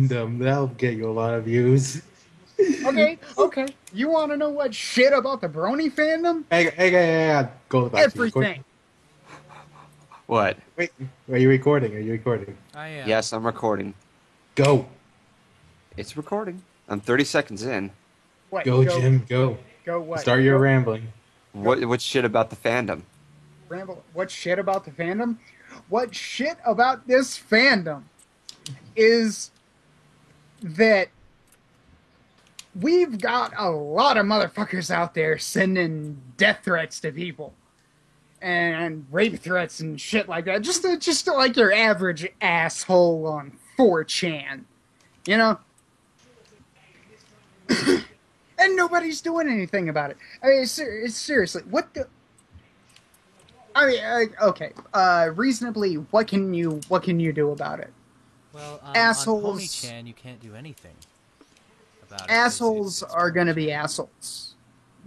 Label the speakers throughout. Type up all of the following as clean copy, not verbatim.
Speaker 1: fandom. That'll get you a lot of views.
Speaker 2: Okay, okay. You want to know what shit about the Brony fandom?
Speaker 1: Hey, go back to record.
Speaker 2: Everything.
Speaker 3: What?
Speaker 1: Wait, are you recording? Are you recording?
Speaker 4: I am.
Speaker 3: Yes, I'm recording.
Speaker 1: Go,
Speaker 3: It's recording. I'm 30 seconds in.
Speaker 2: What?
Speaker 1: go,
Speaker 2: Go,
Speaker 1: Jim, go.
Speaker 2: go. What?
Speaker 1: Start your
Speaker 2: Go,
Speaker 1: rambling.
Speaker 2: go.
Speaker 3: What shit about the fandom?
Speaker 2: Ramble. What shit about the fandom? What shit about this fandom is that we've got a lot of motherfuckers out there sending death threats to people and rape threats and shit like that. Just like your average asshole on 4chan, you know? And nobody's doing anything about it. I mean, seriously, what the? I mean, okay. Reasonably, what can you do about it?
Speaker 4: Well,
Speaker 2: Assholes.
Speaker 4: on PonyChan, you can't do anything about it.
Speaker 2: Assholes are gonna be assholes.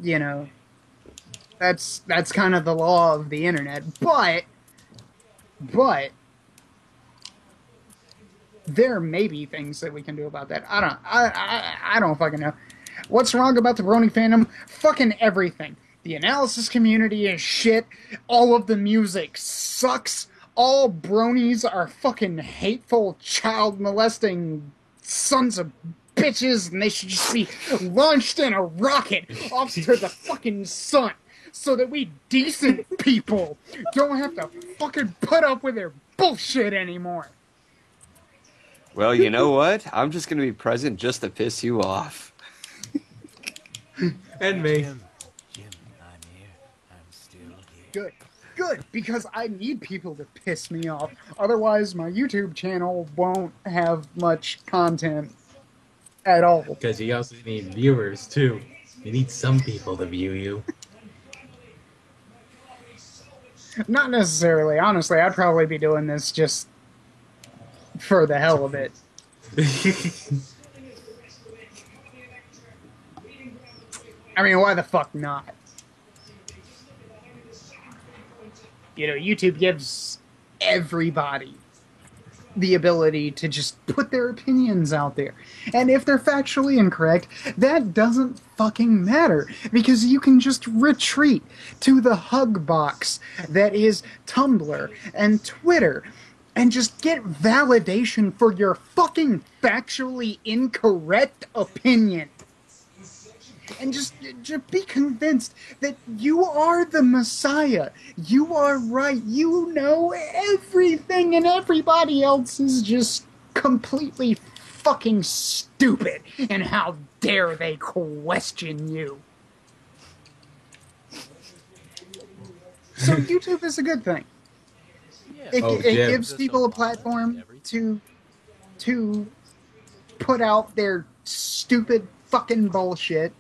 Speaker 2: You know, that's kind of the law of the internet. But there may be things that we can do about that. I don't fucking know. What's wrong about the Brony fandom? Fucking everything. The analysis community is shit. All of the music sucks. All bronies are fucking hateful, child molesting sons of bitches, and they should just be launched in a rocket off to the fucking sun so that we decent people don't have to fucking put up with their bullshit anymore.
Speaker 3: Well, you know what? I'm just going to be present just to piss you off.
Speaker 1: And me.
Speaker 4: Jim, I'm here. I'm still here.
Speaker 2: Good. Good, because I need people to piss me off. Otherwise, my YouTube channel won't have much content at all.
Speaker 1: Because you also need viewers, too. You need some people to view you.
Speaker 2: Not necessarily. Honestly, I'd probably be doing this just for the hell of it. I mean, why the fuck not? You know, YouTube gives everybody the ability to just put their opinions out there. And if they're factually incorrect, that doesn't fucking matter, because you can just retreat to the hug box that is Tumblr and Twitter and just get validation for your fucking factually incorrect opinion. And just be convinced that you are the Messiah. You are right. You know everything, and everybody else is just completely fucking stupid. And how dare they question you? So YouTube is a good thing.
Speaker 4: Yeah.
Speaker 2: It
Speaker 1: Jim.
Speaker 2: gives people a platform to put out their stupid fucking bullshit.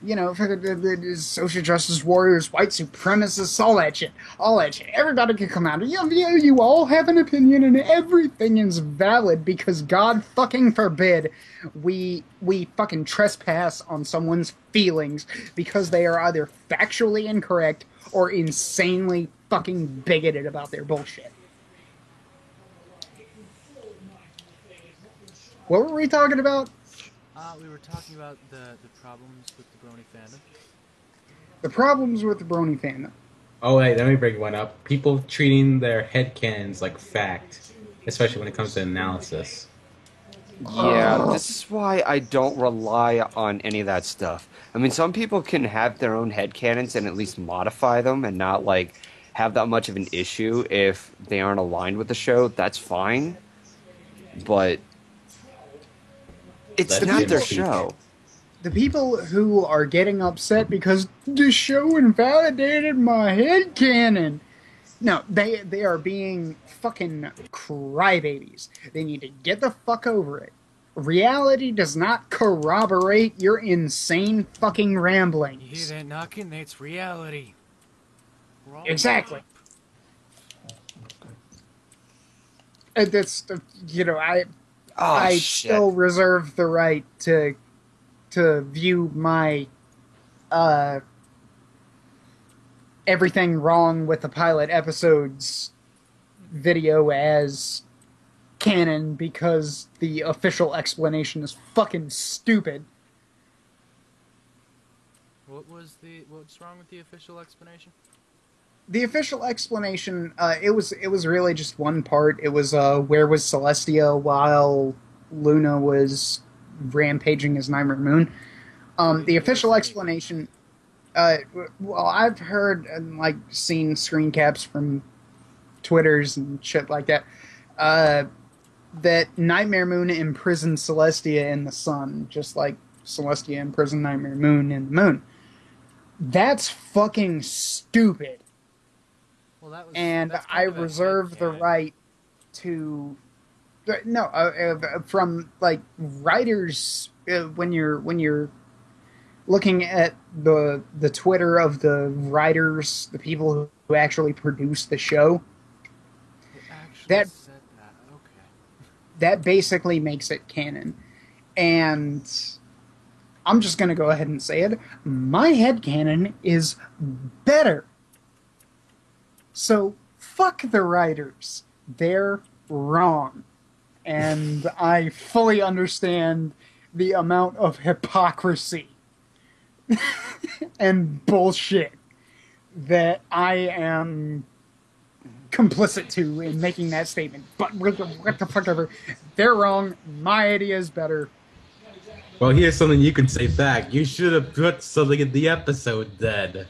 Speaker 2: You know, for the social justice warriors, white supremacists, all that shit. All that shit. Everybody can come out. You all have an opinion, and everything is valid, because God fucking forbid we fucking trespass on someone's feelings because they are either factually incorrect or insanely fucking bigoted about their bullshit. What were we talking about?
Speaker 4: We were talking about the problems with the Brony fandom.
Speaker 2: The problems with the Brony fandom.
Speaker 1: Oh, wait, let me bring one up. People treating their headcanons like fact, especially when it comes to analysis.
Speaker 3: Yeah, this is why I don't rely on any of that stuff. I mean, some people can have their own headcanons and at least modify them and not, like, have that much of an issue if they aren't aligned with the show. That's fine. But it's
Speaker 1: Let
Speaker 3: not
Speaker 1: Jim
Speaker 3: their
Speaker 1: speak.
Speaker 3: show.
Speaker 2: The people who are getting upset because the show invalidated my headcanon. No, they are being fucking crybabies. They need to get the fuck over it. Reality does not corroborate your insane fucking
Speaker 4: You hear
Speaker 2: ramblings.
Speaker 4: that knocking? That's reality. We're all
Speaker 2: Exactly. And that's, you know,
Speaker 3: Oh,
Speaker 2: I
Speaker 3: shit.
Speaker 2: still reserve the right to view my everything wrong with the pilot episodes video as canon because the official explanation is fucking stupid.
Speaker 4: What's wrong with the official explanation?
Speaker 2: The official explanation, it was really just one part. It was where was Celestia while Luna was rampaging as Nightmare Moon. The official explanation, well, I've heard and like seen screen caps from Twitters and shit like that. That Nightmare Moon imprisoned Celestia in the sun, just like Celestia imprisoned Nightmare Moon in the moon. That's fucking stupid.
Speaker 4: Well,
Speaker 2: And
Speaker 4: that's
Speaker 2: I
Speaker 4: kind of a
Speaker 2: reserve the
Speaker 4: headcanon.
Speaker 2: right to from like writers when you're looking at the Twitter of the writers, the people who actually produce the show,
Speaker 4: It actually
Speaker 2: that-
Speaker 4: said that. Okay.
Speaker 2: that basically makes it canon. And I'm just going to go ahead and say it. My headcanon is better. So, fuck the writers. They're wrong. And I fully understand the amount of hypocrisy and bullshit that I am complicit to in making that statement. But what the fuck ever. They're wrong. My idea is better.
Speaker 1: Well, here's something you can say back. You should have put something in the episode then.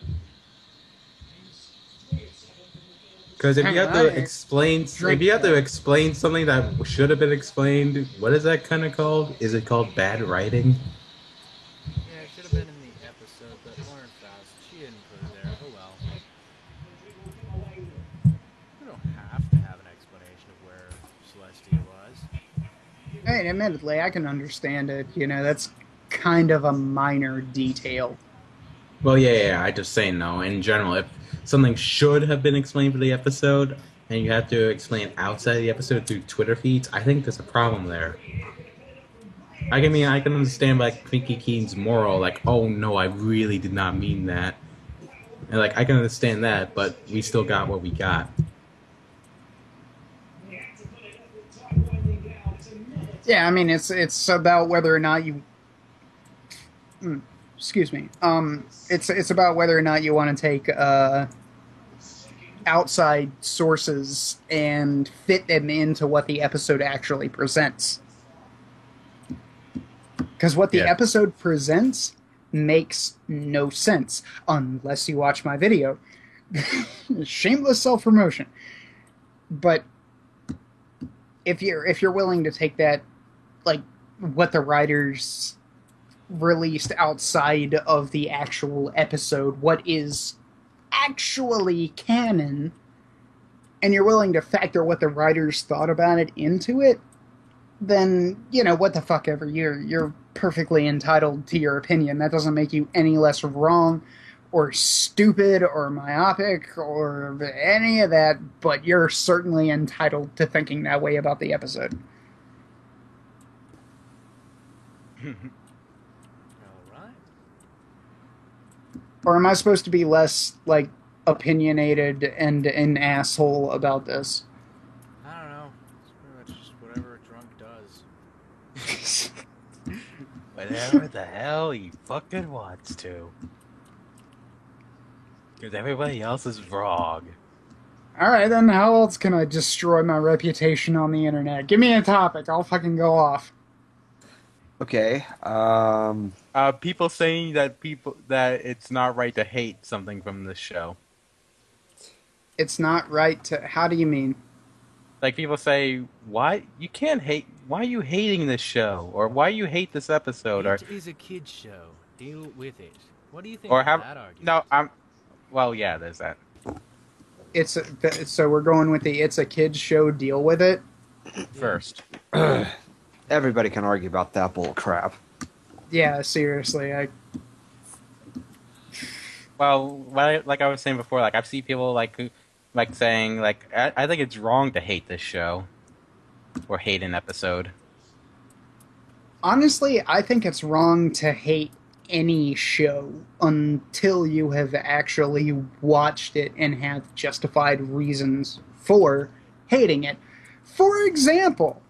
Speaker 1: Because if you have to explain something that should have been explained, what is that kind of called? Is it called bad writing?
Speaker 4: Yeah, it should have been in the episode, but Lauren Faust, she didn't put it there. Oh well. We don't have to have an explanation of where Celestia was.
Speaker 2: Hey, admittedly, I can understand it. You know, that's kind of a minor detail.
Speaker 1: Well, yeah, I just say no. In general, if something should have been explained for the episode, and you have to explain it outside the episode through Twitter feeds, I think there's a problem there. I can understand like Pinky Keen's moral, like, oh no, I really did not mean that. And like, I can understand that, but we still got what we got.
Speaker 2: Yeah, I mean, it's about whether or not you. Excuse me. It's about whether or not you want to take outside sources and fit them into what the episode actually presents. Because what the
Speaker 1: Yeah.
Speaker 2: episode presents makes no sense unless you watch my video. Shameless self-promotion. But if you're willing to take that, like what the writers released outside of the actual episode, what is actually canon, and you're willing to factor what the writers thought about it into it, then, you know, what the fuck ever, you're perfectly entitled to your opinion. That doesn't make you any less wrong or stupid or myopic or any of that, but you're certainly entitled to thinking that way about the episode.
Speaker 4: Alright.
Speaker 2: Or am I supposed to be less, like, opinionated and an asshole about this?
Speaker 4: I don't know. It's pretty much just whatever a drunk does.
Speaker 5: Whatever the hell he fucking wants to. Because everybody else is wrong.
Speaker 2: Alright, then how else can I destroy my reputation on the internet? Give me a topic, I'll fucking go off.
Speaker 3: Okay.
Speaker 5: People saying that it's not right to hate something from this show.
Speaker 2: It's not right to... How do you mean?
Speaker 5: Like people say, why you can't hate? Why are you hating this show? Or why you hate this episode? Or
Speaker 4: It is a kid's show. Deal with it. What do you think
Speaker 5: or
Speaker 4: of
Speaker 5: have
Speaker 4: that argument?
Speaker 5: no? Well, yeah, there's that.
Speaker 2: So we're going with the it's a kid's show, deal with it?
Speaker 5: First,
Speaker 3: Everybody can argue about that bull crap.
Speaker 2: Yeah, seriously.
Speaker 5: like I was saying before, like I've seen people like saying like I think it's wrong to hate this show or hate an episode.
Speaker 2: Honestly, I think it's wrong to hate any show until you have actually watched it and have justified reasons for hating it. For example,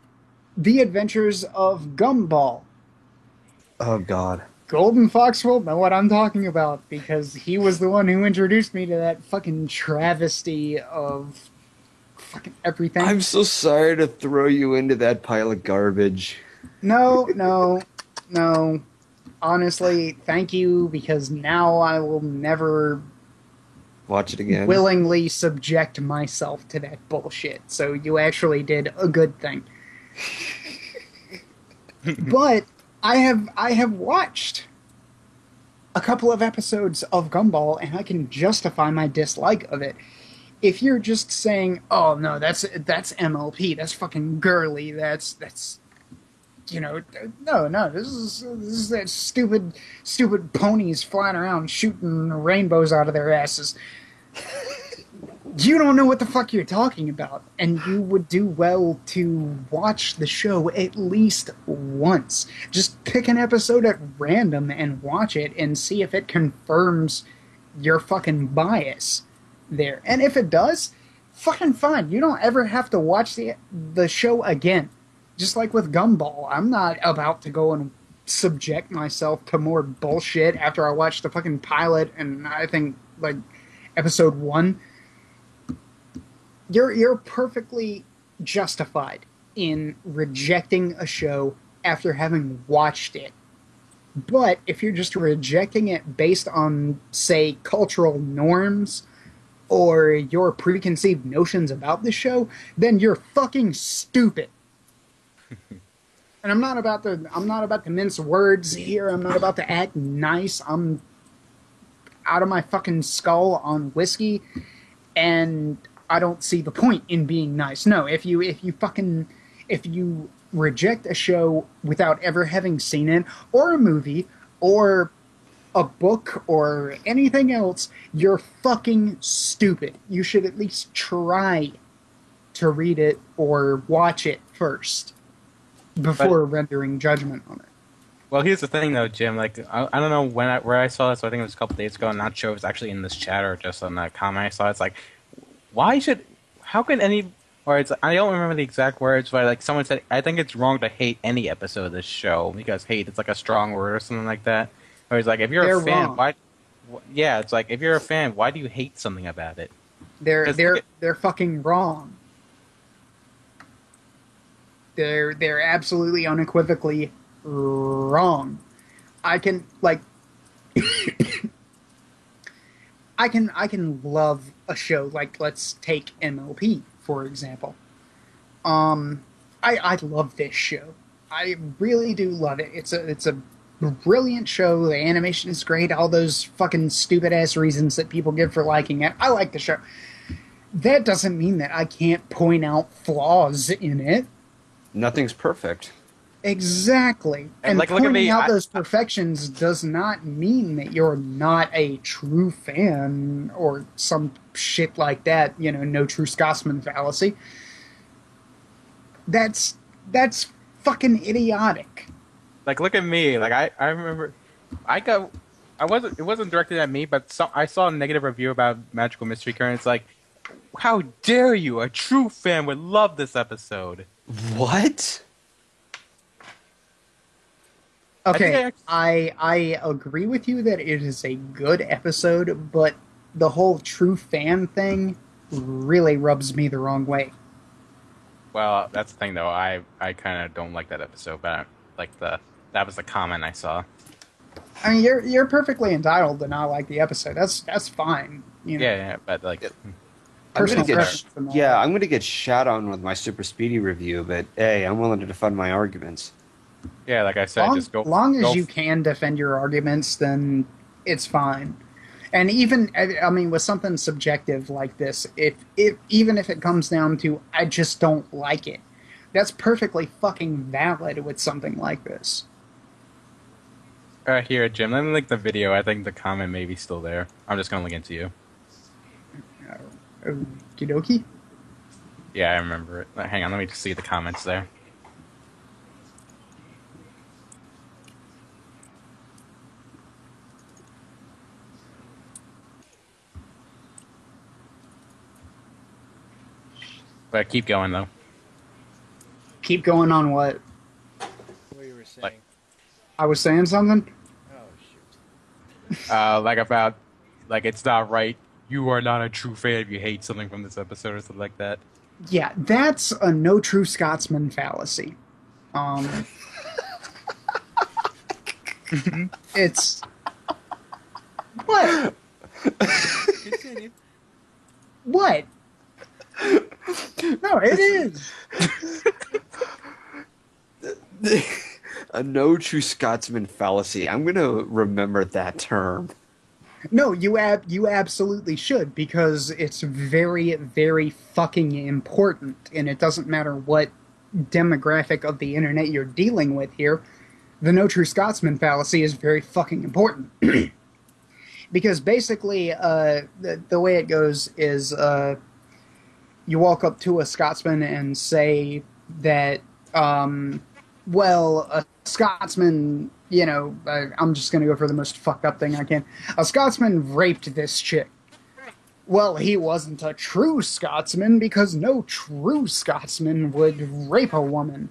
Speaker 2: The Adventures of Gumball.
Speaker 3: Oh God.
Speaker 2: Golden Fox will know what I'm talking about because he was the one who introduced me to that fucking travesty of fucking everything.
Speaker 3: I'm so sorry to throw you into that pile of garbage.
Speaker 2: No. Honestly, thank you because now I will never
Speaker 3: Watch it again.
Speaker 2: willingly subject myself to that bullshit. So you actually did a good thing. But I have watched a couple of episodes of Gumball and I can justify my dislike of it. If you're just saying, "Oh no, that's MLP, that's fucking girly, that's no, this is that stupid ponies flying around shooting rainbows out of their asses." You don't know what the fuck you're talking about, and you would do well to watch the show at least once. Just pick an episode at random and watch it and see if it confirms your fucking bias there. And if it does, fucking fine. You don't ever have to watch the show again. Just like with Gumball, I'm not about to go and subject myself to more bullshit after I watch the fucking pilot and I think like episode 1. You're perfectly justified in rejecting a show after having watched it. But if you're just rejecting it based on, say, cultural norms or your preconceived notions about the show, then you're fucking stupid. And I'm not about to mince words here. I'm not about to act nice. I'm out of my fucking skull on whiskey, and I don't see the point in being nice. No, if you reject a show without ever having seen it, or a movie, or a book, or anything else, you're fucking stupid. You should at least try to read it or watch it first before rendering judgment on it.
Speaker 5: Well, here's the thing, though, Jim. Like, I don't know where I saw this. So I think it was a couple days ago. I'm not sure if it's actually in this chat or just on that comment I saw. It's like, how can any, or it's, I don't remember the exact words, but like someone said, I think it's wrong to hate any episode of this show because hate is like a strong word or something like that. Or it's like, if you're a fan,
Speaker 2: wrong.
Speaker 5: yeah, it's like if you're a fan, why do you hate something about it?
Speaker 2: They're fucking wrong. They're absolutely unequivocally wrong. I can like I can love a show like, let's take MLP for example. I love this show. I really do love it. It's a brilliant show. The animation is great. All those fucking stupid ass reasons that people give for liking it. I like the show. That doesn't mean that I can't point out flaws in it.
Speaker 3: Nothing's perfect.
Speaker 2: Exactly. And
Speaker 5: like, look at
Speaker 2: pointing
Speaker 5: me,
Speaker 2: out those perfections does not mean that you're not a true fan or some shit like that, no true Scotsman fallacy. That's fucking idiotic.
Speaker 5: Like, look at me. Like, I remember, it wasn't directed at me, but I saw a negative review about Magical Mystery Current. It's like, how dare you? A true fan would love this episode.
Speaker 3: What?
Speaker 2: Okay, I agree with you that it is a good episode, but the whole true fan thing really rubs me the wrong way.
Speaker 5: Well, that's the thing, though. I kind of don't like that episode, but that was the comment I saw.
Speaker 2: I mean, you're perfectly entitled to not like the episode. That's fine.
Speaker 5: Yeah, but like,
Speaker 3: I'm
Speaker 2: personal
Speaker 3: gonna
Speaker 2: preference and all
Speaker 3: get
Speaker 2: that.
Speaker 3: I'm gonna get shot on with my super speedy review, but hey, I'm willing to defend my arguments.
Speaker 5: yeah, like I said, just go.
Speaker 2: Long as
Speaker 5: go
Speaker 2: you can defend your arguments, then it's fine. And even, I mean, with something subjective like this, even if it comes down to I just don't like it, that's perfectly fucking valid with something like this.
Speaker 5: Here, Jim. Let me link the video. I think the comment may be still there. I'm just gonna link it to you.
Speaker 2: Okie dokie.
Speaker 5: Yeah, I remember it. Hang on, let me just see the comments there. But keep going though.
Speaker 2: Keep going on what?
Speaker 4: What you were saying.
Speaker 5: Like-
Speaker 2: I was saying something?
Speaker 4: Oh, shoot.
Speaker 5: Like about, like it's not right. You are not a true fan if you hate something from this episode or something like that.
Speaker 2: Yeah, that's a no true Scotsman fallacy. It's what?
Speaker 4: Continue.
Speaker 2: What? No, it is.
Speaker 3: A no true Scotsman fallacy. I'm gonna remember that term.
Speaker 2: No, you absolutely should, because it's very, very fucking important, and it doesn't matter what demographic of the internet you're dealing with here. The no true Scotsman fallacy is very fucking important. Because basically, the way it goes is you walk up to a Scotsman and say that, well, a Scotsman, you know, I'm just going to go for the most fucked up thing I can. A Scotsman raped this chick. Well, he wasn't a true Scotsman because no true Scotsman would rape a woman.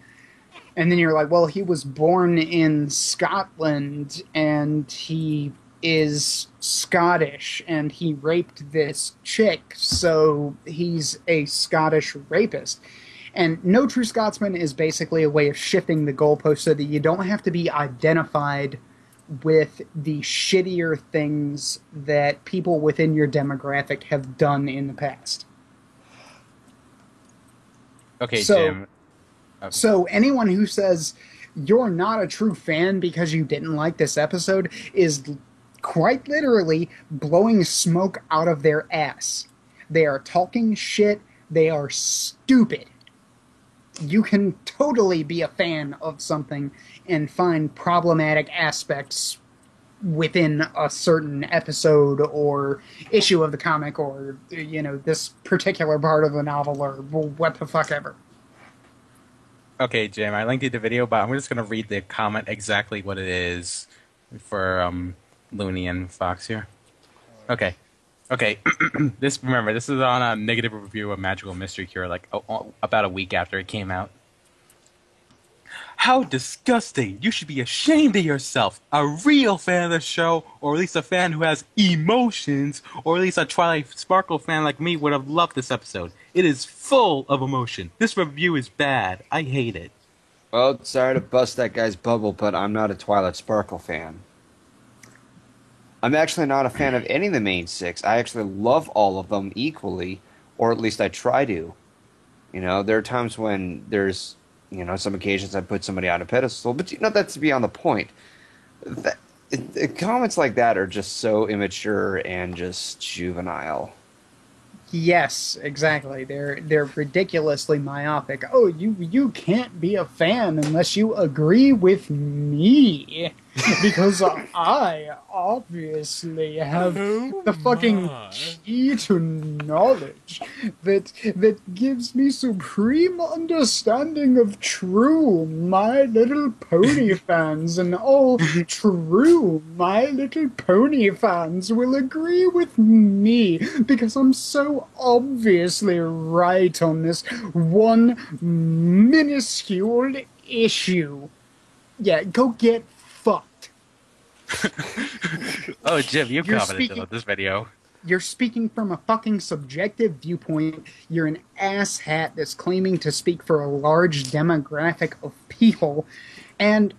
Speaker 2: And then you're like, well, he was born in Scotland and he is Scottish and he raped this chick, so he's a Scottish rapist. And no true Scotsman is basically a way of shifting the goalpost so that you don't have to be identified with the shittier things that people within your demographic have done in the past.
Speaker 5: Okay,
Speaker 2: So-
Speaker 5: Jim.
Speaker 2: So anyone who says you're not a true fan because you didn't like this episode is quite literally blowing smoke out of their ass. They are talking shit. They are stupid. You can totally be a fan of something and find problematic aspects within a certain episode or issue of the comic or, you know, this particular part of the novel or what the fuck ever.
Speaker 5: Okay, Jim, I linked you the video, but I'm just going to read the comment exactly what it is for Looney and Fox here. Okay. Remember, this is on a negative review of Magical Mystery Cure, like about a week after it came out. How disgusting! You should be ashamed of yourself. A real fan of the show, or at least a fan who has emotions, or at least a Twilight Sparkle fan like me would have loved this episode. It is full of emotion. This review is bad. I hate it.
Speaker 3: Well, sorry to bust that guy's bubble, but I'm not a Twilight Sparkle fan. I'm actually not a fan of any of the main six. I actually love all of them equally, or at least I try to. You know, there are times when there's, you know, some occasions I put somebody on a pedestal, but you know, that's beyond the point. Comments like that are just so immature and just juvenile.
Speaker 2: Yes, exactly. They're ridiculously myopic. Oh, you can't be a fan unless you agree with me, because I obviously have the fucking key to knowledge that gives me supreme understanding of true My Little Pony fans, and all true My Little Pony fans will agree with me because I'm so obviously right on this one minuscule issue. Yeah, go get fucked.
Speaker 5: Oh, Jim, you
Speaker 2: You're
Speaker 5: commented
Speaker 2: speaking-
Speaker 5: on this video.
Speaker 2: You're speaking from a fucking subjective viewpoint. You're an asshat that's claiming to speak for a large demographic of people. And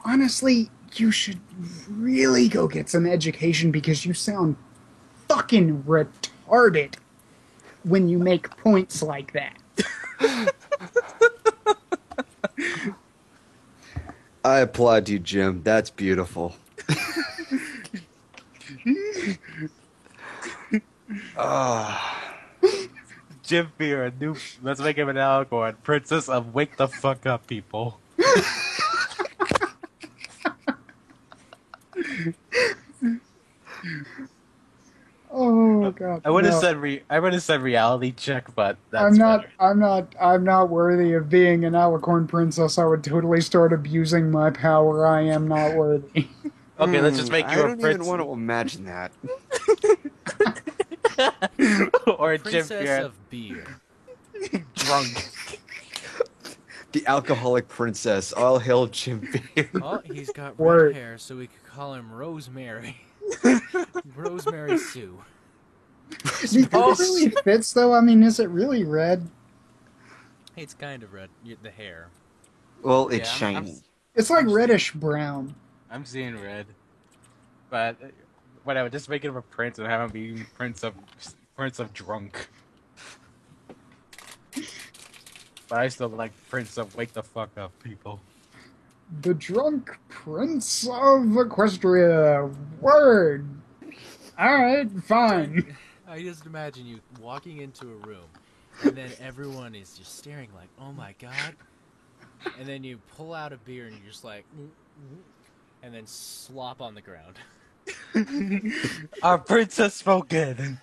Speaker 2: honestly, you should really go get some education because you sound fucking retarded when you make points like that.
Speaker 3: I applaud you, Jim. That's beautiful.
Speaker 5: Jim Beer, let's make him an Alcorn, Princess of Wake the Fuck Up, people.
Speaker 2: Oh god.
Speaker 5: I would have
Speaker 2: no.
Speaker 5: said reality check, but that's better.
Speaker 2: I'm not worthy of being an Alicorn princess. I would totally start abusing my power. I am not worthy.
Speaker 5: Okay, let's just make you
Speaker 3: I
Speaker 5: a
Speaker 3: don't
Speaker 5: prince.
Speaker 3: even want to imagine that.
Speaker 5: Or Jim
Speaker 4: Princess
Speaker 5: Beer
Speaker 4: of Beer.
Speaker 5: drunk.
Speaker 3: The alcoholic princess. All hail Jim Beard.
Speaker 4: Oh, he's got
Speaker 2: Word.
Speaker 4: red hair, so we could call him Rosemary. Rosemary Sue.
Speaker 2: Do you think it really fits, though? I mean, is it really red?
Speaker 4: It's kind of red. The hair.
Speaker 3: Well, it's
Speaker 5: Yeah,
Speaker 3: shiny.
Speaker 2: It's like reddish brown.
Speaker 5: I'm seeing red. But whatever, just make him a prince and have him be Prince of Drunk. But I still like Prince of Wake the Fuck Up people.
Speaker 2: The drunk prince of Equestria. Word. All right, fine.
Speaker 4: I just imagine you walking into a room, and then everyone is just staring like, "Oh my god!" And then you pull out a beer, and you're just like, and then slop on the ground.
Speaker 5: Our princess spoken.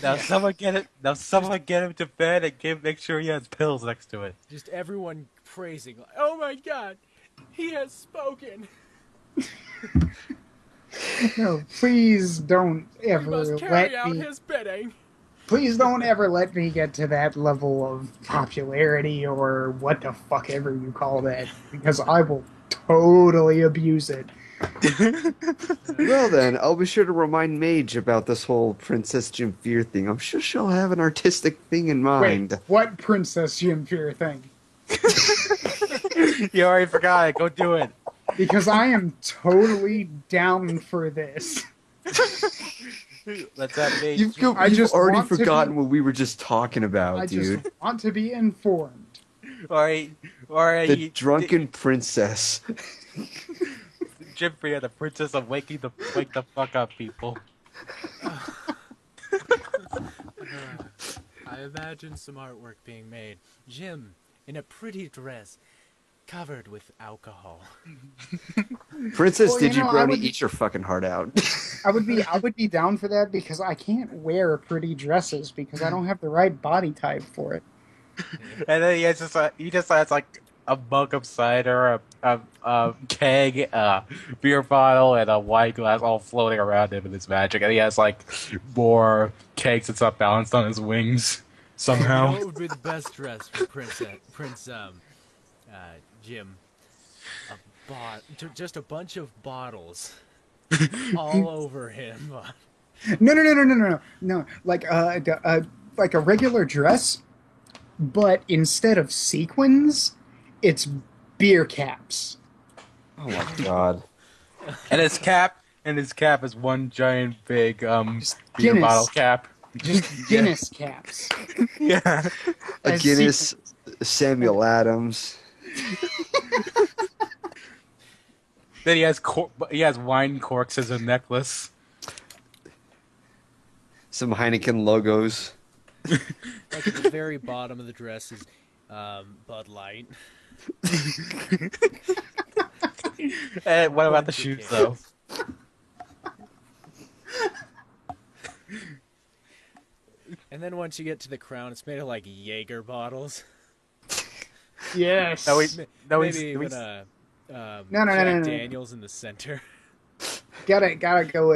Speaker 5: Now someone get it. Now someone get him to bed and make sure he has pills next to it.
Speaker 4: Just everyone praising, like, "Oh my god, he has spoken!
Speaker 2: No, please don't
Speaker 4: We
Speaker 2: ever
Speaker 4: must carry out
Speaker 2: let me.
Speaker 4: his bidding."
Speaker 2: Please don't ever let me get to that level of popularity or what the fuck ever you call that, because I will totally abuse it.
Speaker 3: Well then, I'll be sure to remind Mage about this whole Princess Jim Fear thing. I'm sure she'll have an artistic thing in mind.
Speaker 2: Wait, what Princess Jim Fear thing?
Speaker 5: You already forgot it. Go do it.
Speaker 2: Because I am totally down for this.
Speaker 5: Let's have Mage.
Speaker 3: You've
Speaker 2: I just
Speaker 3: already
Speaker 2: want to
Speaker 3: forgotten
Speaker 2: be-
Speaker 3: what we were just talking about,
Speaker 2: I
Speaker 3: dude.
Speaker 2: just want to be informed.
Speaker 5: Alright,
Speaker 3: The drunken princess.
Speaker 5: Jim Freya, the princess of wake the fuck up people.
Speaker 4: I imagine some artwork being made. Jim, in a pretty dress, covered with alcohol.
Speaker 3: Princess
Speaker 2: Well, you know, I
Speaker 3: Digibrony,
Speaker 2: would-
Speaker 3: eat your fucking heart out.
Speaker 2: I would be down for that because I can't wear pretty dresses because I don't have the right body type for it.
Speaker 5: And then he just has like a mug of cider, a keg, a beer bottle, and a wine glass all floating around him in his magic. And he has like more kegs that's not balanced on his wings
Speaker 4: You know
Speaker 5: somehow.
Speaker 4: what would be the best dress for Prince Jim? Just a bunch of bottles all over him.
Speaker 2: No. Like a regular dress, but instead of sequins, it's beer caps.
Speaker 3: Oh my god.
Speaker 5: And his cap is one giant big beer
Speaker 2: Guinness.
Speaker 5: bottle cap.
Speaker 2: Just Guinness caps.
Speaker 5: Yeah.
Speaker 3: A
Speaker 2: As
Speaker 3: Guinness, Samuel Adams.
Speaker 5: Then he has wine corks as a necklace.
Speaker 3: Some Heineken logos.
Speaker 4: Like at the very bottom of the dress is Bud Light.
Speaker 5: And what about the shoes though?
Speaker 4: And then once you get to the crown, it's made of like Jaeger bottles.
Speaker 2: Yes.
Speaker 5: No,
Speaker 4: Maybe even
Speaker 2: No,
Speaker 4: Jack Daniels in the center.
Speaker 2: Gotta go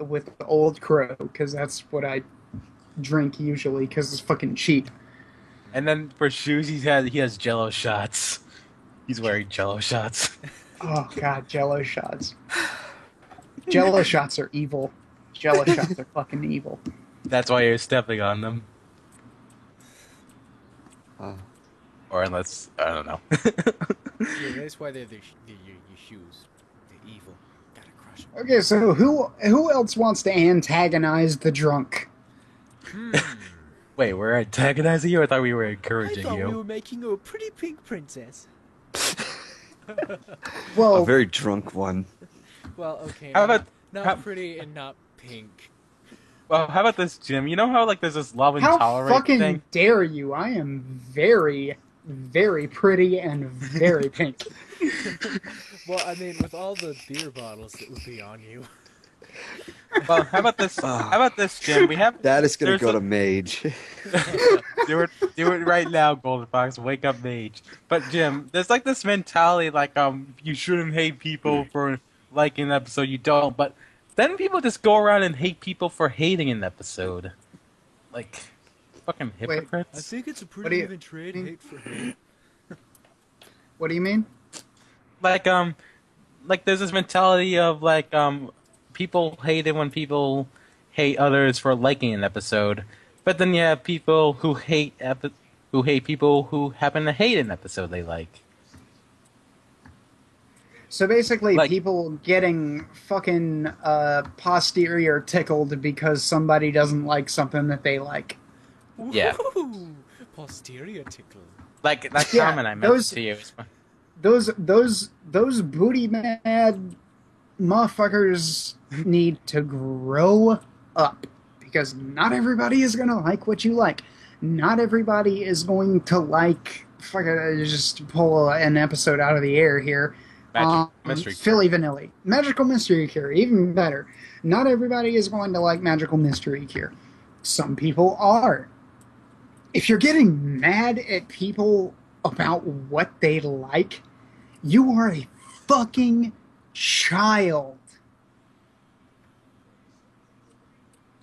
Speaker 2: with Old Crow because that's what I drink usually because it's fucking cheap.
Speaker 5: And then for shoes, he has Jello shots. He's wearing Jello shots.
Speaker 2: Oh god, Jello shots. Jello shots are evil. Jello shots are fucking evil.
Speaker 5: That's why you're stepping on them. Or unless I don't know.
Speaker 4: Yeah, that's why they're your shoes. They're evil. Gotta crush them.
Speaker 2: Okay, so who else wants to antagonize the drunk?
Speaker 5: Wait, we're antagonizing you? I thought we were
Speaker 4: I
Speaker 5: encouraging
Speaker 4: thought
Speaker 5: you.
Speaker 4: we were making a pretty pink princess.
Speaker 3: A
Speaker 2: Well,
Speaker 3: very drunk one.
Speaker 4: Well, okay.
Speaker 5: How about-
Speaker 4: not
Speaker 5: how-
Speaker 4: pretty and not pink?
Speaker 5: Well, how about this, Jim? You know how like there's this love and
Speaker 2: how
Speaker 5: tolerate
Speaker 2: fucking
Speaker 5: thing?
Speaker 2: dare you? I am very, very pretty and very pink.
Speaker 4: Well, I mean, with all the beer bottles that would be on you.
Speaker 5: Well, how about this? How about this, Jim? We have
Speaker 3: That is gonna
Speaker 5: there's
Speaker 3: go
Speaker 5: a-
Speaker 3: to Mage.
Speaker 5: do it right now, Golden Fox. Wake up, Mage. But Jim, there's like this mentality, like you shouldn't hate people for liking an episode. You don't, but then people just go around and hate people for hating an episode. Like fucking
Speaker 4: I
Speaker 5: hypocrites.
Speaker 4: think it's a
Speaker 2: What do
Speaker 4: pretty
Speaker 2: you
Speaker 4: even trade,
Speaker 2: think?
Speaker 4: hate for hate.
Speaker 2: What do you mean?
Speaker 5: Like there's this mentality of people hate it when people hate others for liking an episode, but then you have people who hate people who happen to hate an episode they like.
Speaker 2: So basically,
Speaker 5: Like-
Speaker 2: people getting fucking posterior tickled because somebody doesn't like something that they like.
Speaker 5: Yeah.
Speaker 4: Ooh, posterior tickle.
Speaker 5: Like that
Speaker 2: Yeah,
Speaker 5: comment I meant to you.
Speaker 2: Those booty mad motherfuckers need to grow up, because not everybody is gonna like what you like. Not everybody is going to like fucking just pull an episode out of the air here.
Speaker 5: Magic Mystery Cure.
Speaker 2: Philly Vanilli. Magical Mystery Cure, even better. Not everybody is going to like Magical Mystery Cure. Some people are. If you're getting mad at people about what they like, you are a fucking child.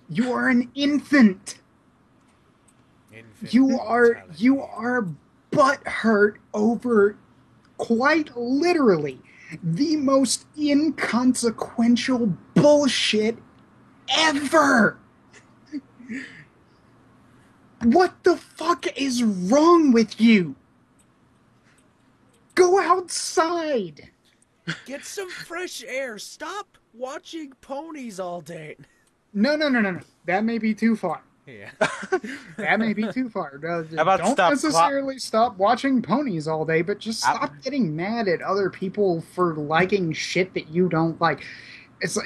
Speaker 2: You are an infant.
Speaker 4: Infant
Speaker 2: You are
Speaker 4: mentality.
Speaker 2: butthurt over quite literally the most inconsequential bullshit ever. What the fuck is wrong with you? Go outside.
Speaker 4: Get some fresh air. Stop watching ponies all day.
Speaker 2: No. That may be too far.
Speaker 4: Yeah.
Speaker 2: That may be too far.
Speaker 5: about
Speaker 2: Don't
Speaker 5: stop
Speaker 2: necessarily stop watching ponies all day, but just stop getting mad at other people for liking shit that you don't like. It's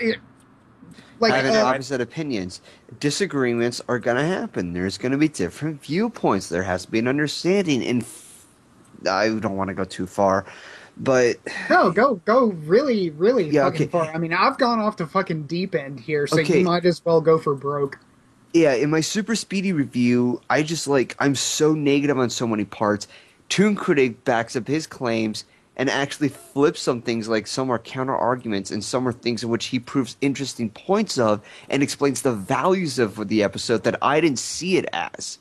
Speaker 2: like
Speaker 3: Having opposite opinions. Disagreements are going to happen. There's going to be different viewpoints. There has to be an understanding. And I don't want to go too far, but
Speaker 2: no, go really
Speaker 3: Yeah,
Speaker 2: fucking
Speaker 3: okay.
Speaker 2: far. I mean, I've gone off the fucking deep end here, so
Speaker 3: Okay.
Speaker 2: you might as well go for broke.
Speaker 3: yeah, in my super speedy review, I'm so negative on so many parts. Toon Critic backs up his claims and actually flips some things, like some are counter arguments and some are things in which he proves interesting points of and explains the values of the episode that I didn't see it as.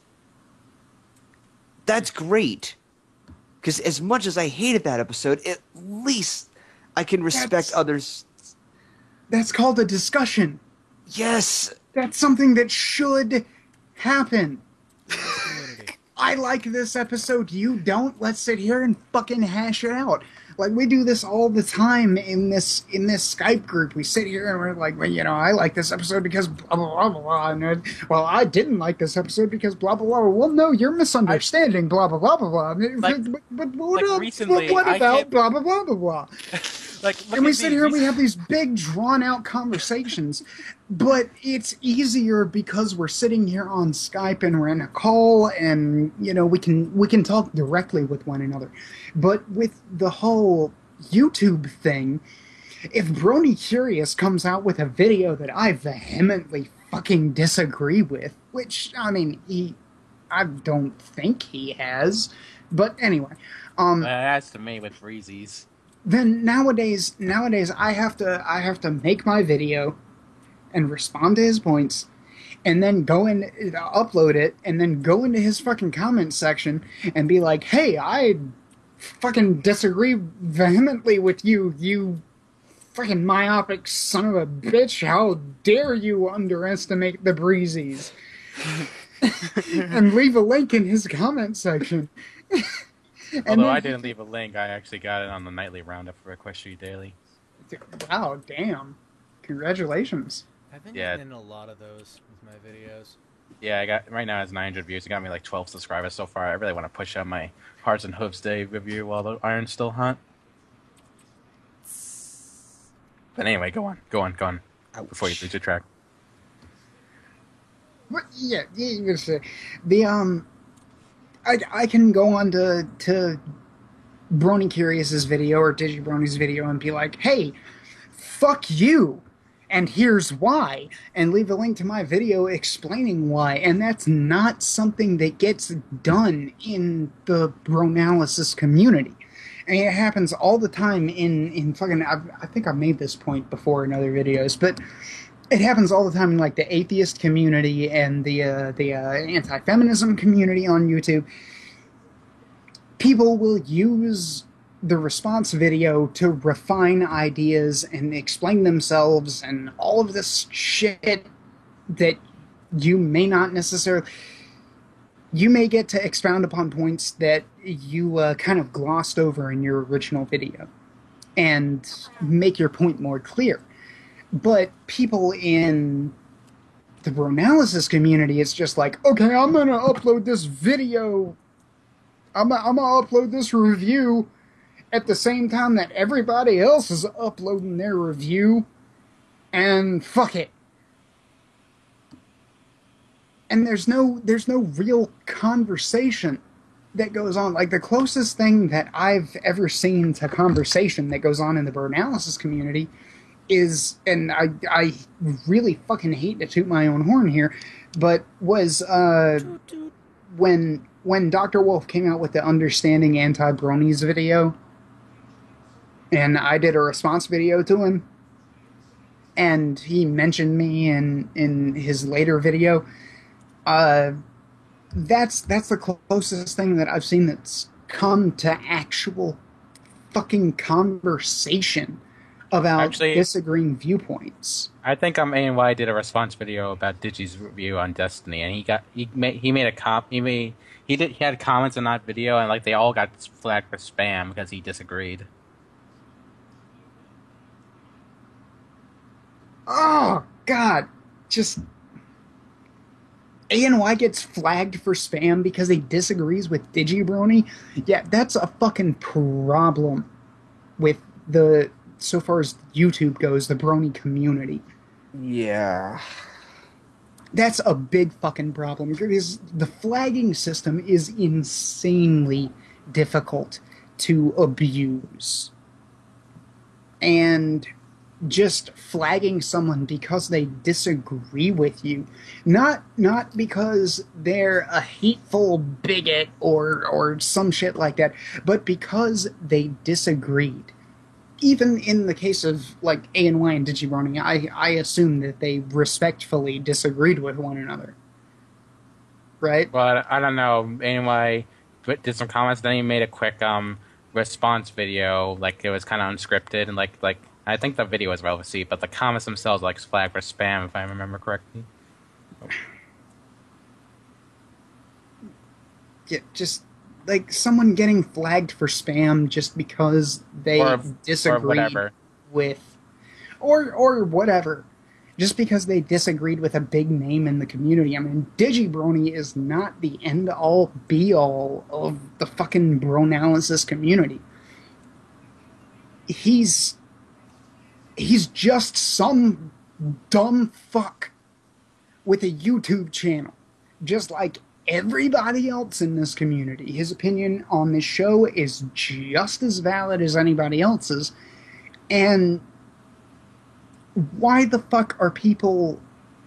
Speaker 3: That's great. Because as much as I hated that episode, at least I can respect
Speaker 2: That's-
Speaker 3: others.
Speaker 2: That's called a discussion.
Speaker 3: Yes.
Speaker 2: That's something that should happen.
Speaker 4: Community.
Speaker 2: I like this episode, you don't. Let's sit here and fucking hash it out. Like, we do this all the time in this Skype group. We sit here and we're like, well, I like this episode because blah, blah, blah, blah. And well, I didn't like this episode because blah, blah, blah. Well, no, you're misunderstanding blah, blah, blah, blah, blah. But what,
Speaker 5: recently,
Speaker 2: what
Speaker 5: I
Speaker 2: about
Speaker 5: can't-
Speaker 2: blah, blah, blah, blah, blah?
Speaker 5: Look
Speaker 2: And we
Speaker 5: at
Speaker 2: sit
Speaker 5: these
Speaker 2: here and we
Speaker 5: recent-
Speaker 2: have these big, drawn-out conversations, but it's easier because we're sitting here on Skype and we're in a call, and we can talk directly with one another. But with the whole YouTube thing, if Brony Curious comes out with a video that I vehemently fucking disagree with, which I mean, I don't think he has, but anyway,
Speaker 5: That's to me with Breezies.
Speaker 2: then nowadays I have to make my video and respond to his points, and then go in, upload it, and then go into his fucking comment section and be like, hey, I fucking disagree vehemently with you, you fucking myopic son of a bitch. How dare you underestimate the Breezies? And leave a link in his comment section. And
Speaker 5: Although
Speaker 2: then
Speaker 5: I didn't leave a link, I actually got it on the nightly roundup for Equestria Daily.
Speaker 2: Wow, damn. Congratulations.
Speaker 4: I've been
Speaker 5: Yeah.
Speaker 4: getting in a lot of those with my videos.
Speaker 5: Yeah, I got right now it has 900 views. It got me like 12 subscribers so far. I really want to push out my Hearts and Hooves Day review while the iron's still hot. But anyway, go on before you lose your track.
Speaker 2: What? Yeah, you could say the I can go on to Brony Curious's video or DigiBrony's video and be like, hey, fuck you, and here's why, and leave a link to my video explaining why, and that's not something that gets done in the Bronalysis community. I mean, it happens all the time in fucking. I think I've made this point before in other videos, but it happens all the time in like the atheist community and the anti-feminism community on YouTube. People will use the response video to refine ideas and explain themselves and all of this shit that you may not necessarily. You may get to expound upon points that you kind of glossed over in your original video and make your point more clear. But people in the Bronalysis community, it's just like, okay, I'm going to upload this video. I'm going to upload this review at the same time that everybody else is uploading their review. And fuck it. And there's no real conversation that goes on. Like, the closest thing that I've ever seen to conversation that goes on in the Bronalysis community is, and I really fucking hate to toot my own horn here, but was when Dr. Wolf came out with the Understanding Anti-Bronies video, and I did a response video to him, and he mentioned me in his later video. That's the closest thing that I've seen that's come to actual fucking conversation about disagreeing viewpoints.
Speaker 5: I think ANY did a response video about Digi's review on Destiny, and he had comments on that video, and like they all got flagged for spam because he disagreed.
Speaker 2: Oh God, just. ANY gets flagged for spam because he disagrees with DigiBrony. Yeah, that's a fucking problem with so far as YouTube goes, the Brony community.
Speaker 3: Yeah.
Speaker 2: That's a big fucking problem because the flagging system is insanely difficult to abuse. And just flagging someone because they disagree with you, not because they're a hateful bigot or some shit like that, but because they disagreed. Even in the case of like ANY and DigiBrony, I assume that they respectfully disagreed with one another, right?
Speaker 5: Well, I don't know. ANY did some comments, then he made a quick response video, like it was kind of unscripted, and like I think the video was well received, but the comments themselves like flagged for spam, if I remember correctly.
Speaker 2: Yeah, just like someone getting flagged for spam just because they disagreed with, or whatever, just because they disagreed with a big name in the community. I mean, DigiBrony is not the end-all, be-all of the fucking Bronalysis community. He's just some dumb fuck with a YouTube channel, just like everybody else in this community. His opinion on this show is just as valid as anybody else's. And why the fuck are people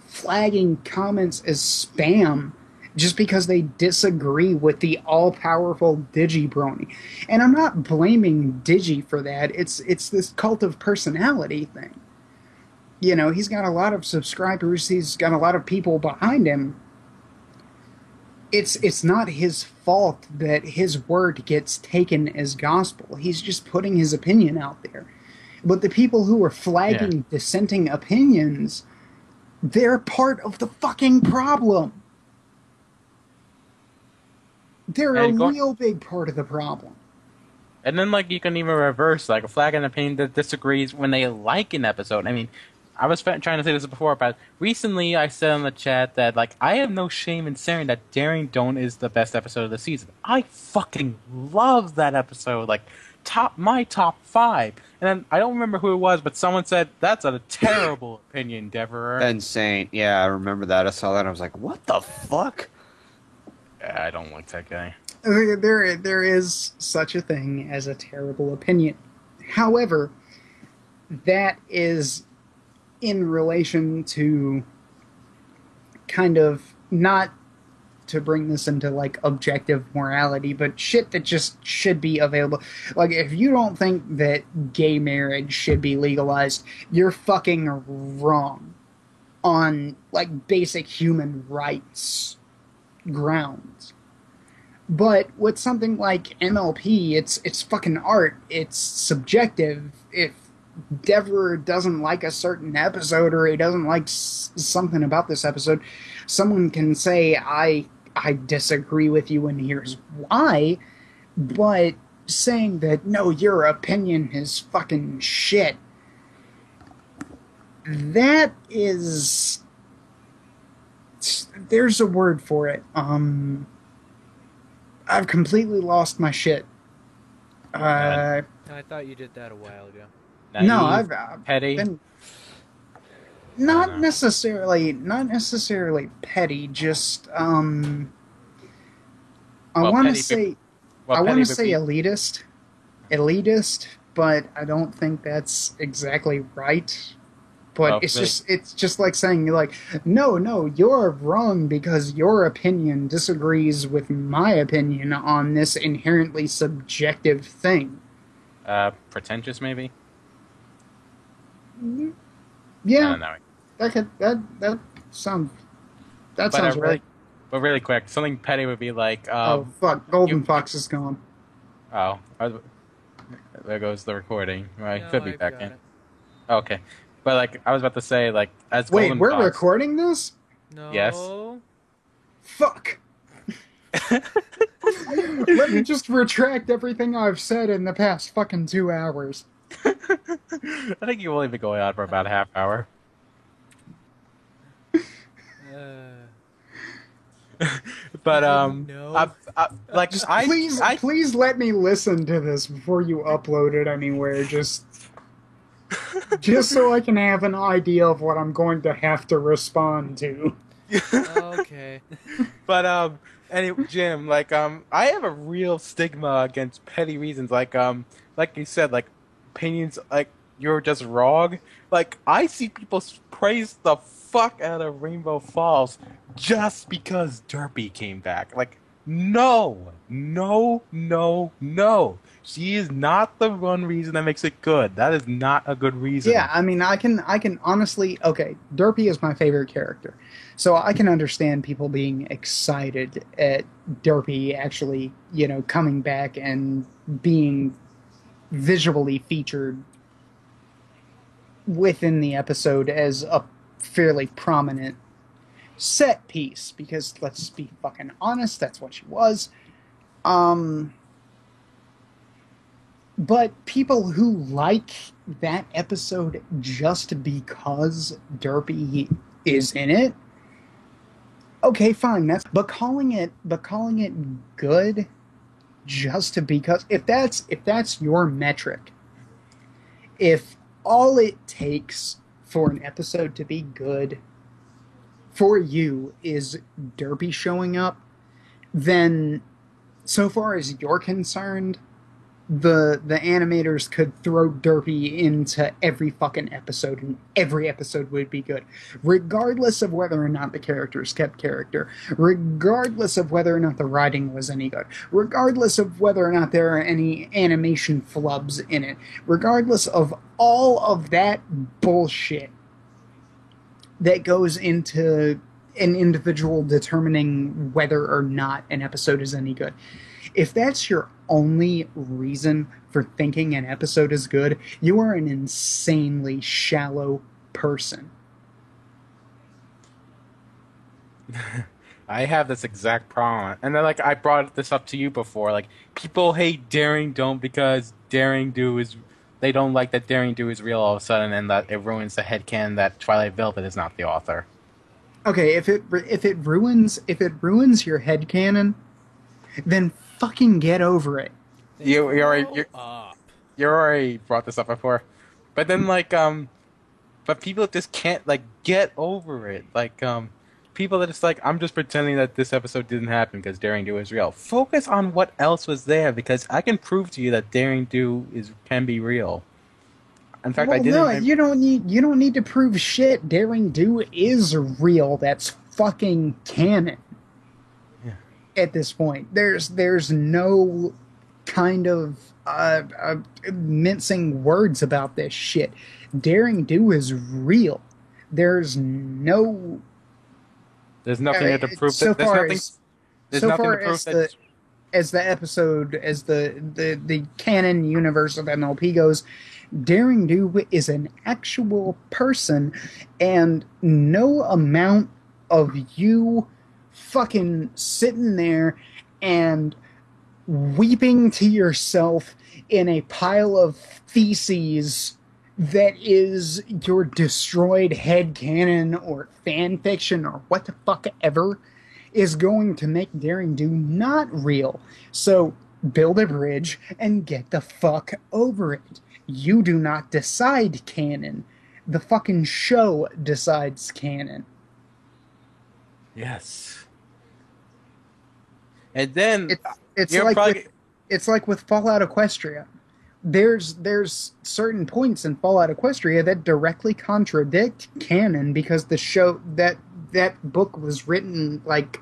Speaker 2: flagging comments as spam just because they disagree with the all-powerful DigiBrony? And I'm not blaming Digi for that. It's this cult of personality thing. You know, he's got a lot of subscribers. He's got a lot of people behind him. It's not his fault that his word gets taken as gospel. He's just putting his opinion out there. But the people who are flagging dissenting opinions, they're part of the fucking problem. They're a real big part of the problem.
Speaker 5: And then, like, you can even reverse, like, a flag an opinion that disagrees when they like an episode. I mean, I was trying to say this before, but recently I said in the chat that, like, I have no shame in saying that Daring Don't is the best episode of the season. I fucking love that episode. Like, my top 5. And then, I don't remember who it was, but someone said, that's a terrible opinion, Deverer.
Speaker 3: Insane. Yeah, I remember that. I saw that and I was like, what the fuck?
Speaker 5: Yeah, I don't like that guy.
Speaker 2: There is such a thing as a terrible opinion. However, that is in relation to kind of, not to bring this into like objective morality, but shit that just should be available. Like, if you don't think that gay marriage should be legalized, you're fucking wrong on like basic human rights grounds. But with something like MLP, it's fucking art. It's subjective. If Dever doesn't like a certain episode or he doesn't like something about this episode, someone can say, I disagree with you and here's why. But saying that, no, your opinion is fucking shit, that is... There's a word for it. I've completely lost my shit.
Speaker 4: I thought you did that a while ago.
Speaker 2: No,
Speaker 5: Naive,
Speaker 2: I've
Speaker 5: petty.
Speaker 2: been
Speaker 5: I
Speaker 2: not
Speaker 5: don't know.
Speaker 2: necessarily petty. Just I
Speaker 5: Well,
Speaker 2: want to
Speaker 5: petty
Speaker 2: say
Speaker 5: Well,
Speaker 2: I want
Speaker 5: petty
Speaker 2: to
Speaker 5: would
Speaker 2: say
Speaker 5: be-
Speaker 2: elitist, but I don't think that's exactly right. But
Speaker 5: Well,
Speaker 2: it's just like saying, you're like, no, you're wrong because your opinion disagrees with my opinion on this inherently subjective thing.
Speaker 5: pretentious maybe. I
Speaker 2: Yeah,
Speaker 5: don't know.
Speaker 2: that sounds
Speaker 5: But
Speaker 2: right.
Speaker 5: really, but really quick, something petty would be like,
Speaker 2: Oh fuck, Golden
Speaker 5: you-
Speaker 2: Fox is gone.
Speaker 5: oh, there goes the recording. Right,
Speaker 4: No,
Speaker 5: could be
Speaker 4: I've
Speaker 5: back
Speaker 4: got
Speaker 5: in.
Speaker 4: it.
Speaker 5: Okay, but like I was about to say, like as
Speaker 2: Wait,
Speaker 5: Golden
Speaker 2: we're
Speaker 5: Fox,
Speaker 2: recording this?
Speaker 4: No.
Speaker 5: Yes.
Speaker 2: Fuck. Let me just retract everything I've said in the past fucking 2 hours.
Speaker 5: I think you've only been going on for about a half hour. But
Speaker 4: No.
Speaker 5: like
Speaker 2: Please let me listen to this before you upload it anywhere. Just so I can have an idea of what I'm going to have to respond to.
Speaker 4: Okay.
Speaker 5: But anyway, Jim, like I have a real stigma against petty reasons, like you said, like opinions, like you're just wrong. Like I see people praise the fuck out of Rainbow Falls just because Derpy came back. Like no. She is not the one reason that makes it good. That is not a good reason.
Speaker 2: Yeah, I mean, I can honestly, okay, Derpy is my favorite character. So I can understand people being excited at Derpy actually, coming back and being visually featured within the episode as a fairly prominent set piece, because let's be fucking honest, that's what she was. But people who like that episode just because Derpy is in it, okay, fine. But calling it good just because if that's your metric, if all it takes for an episode to be good for you is Derpy showing up, then so far as you're concerned, the animators could throw Derpy into every fucking episode, and every episode would be good, regardless of whether or not the characters kept character, regardless of whether or not the writing was any good, regardless of whether or not there are any animation flubs in it, regardless of all of that bullshit that goes into an individual determining whether or not an episode is any good. If that's your only reason for thinking an episode is good, you are an insanely shallow person.
Speaker 5: I have this exact problem. And then, like, I brought this up to you before. Like, people hate Daring Don't because Daring Do is... They don't like that Daring Do is real all of a sudden, and that it ruins the headcanon that Twilight Velvet is not the author.
Speaker 2: Okay, if it ruins your headcanon, then fucking get over it.
Speaker 5: You already
Speaker 4: Up.
Speaker 5: brought this up before, but then but people just can't get over it. People that it's like, I'm just pretending that this episode didn't happen because Daring Do is real. Focus on what else was there, because I can prove to you that Daring Do can be real. In fact, I didn't.
Speaker 2: No, you don't need to prove shit. Daring Do is real. That's fucking canon.
Speaker 5: Yeah.
Speaker 2: At this point, there's no kind of mincing words about this shit. Daring Do is real. There's
Speaker 5: nothing to prove.
Speaker 2: So
Speaker 5: There's
Speaker 2: far
Speaker 5: nothing.
Speaker 2: as
Speaker 5: There's
Speaker 2: so
Speaker 5: nothing
Speaker 2: far
Speaker 5: to prove
Speaker 2: as
Speaker 5: that.
Speaker 2: as the episode, as the canon universe of MLP goes, Daring Do is an actual person, and no amount of you fucking sitting there and weeping to yourself in a pile of feces that is your destroyed headcanon or fan fiction or what the fuck ever is going to make Daring Do not real. So build a bridge and get the fuck over it. You do not decide canon. The fucking show decides canon.
Speaker 5: Yes. And then
Speaker 2: It's
Speaker 5: you're
Speaker 2: like
Speaker 5: probably
Speaker 2: it's like with Fallout Equestria. There's certain points in Fallout Equestria that directly contradict canon because the show that book was written like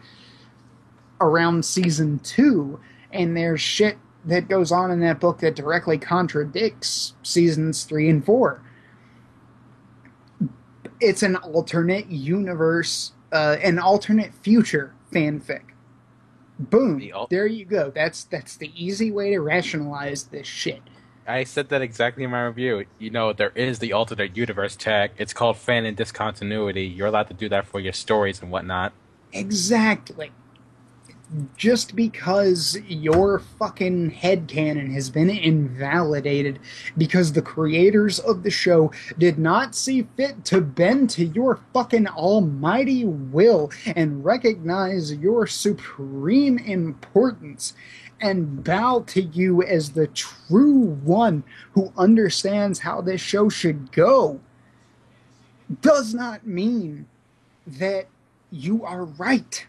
Speaker 2: around season 2, and there's shit that goes on in that book that directly contradicts seasons 3 and 4. It's an alternate universe, an alternate future fanfic. Boom. There you go. That's the easy way to rationalize this shit.
Speaker 5: I said that exactly in my review. You know, there is the alternate universe tag. It's called fan and discontinuity. You're allowed to do that for your stories and whatnot.
Speaker 2: Exactly. Just because your fucking headcanon has been invalidated because the creators of the show did not see fit to bend to your fucking almighty will and recognize your supreme importance and bow to you as the true one who understands how this show should go, does not mean that you are right.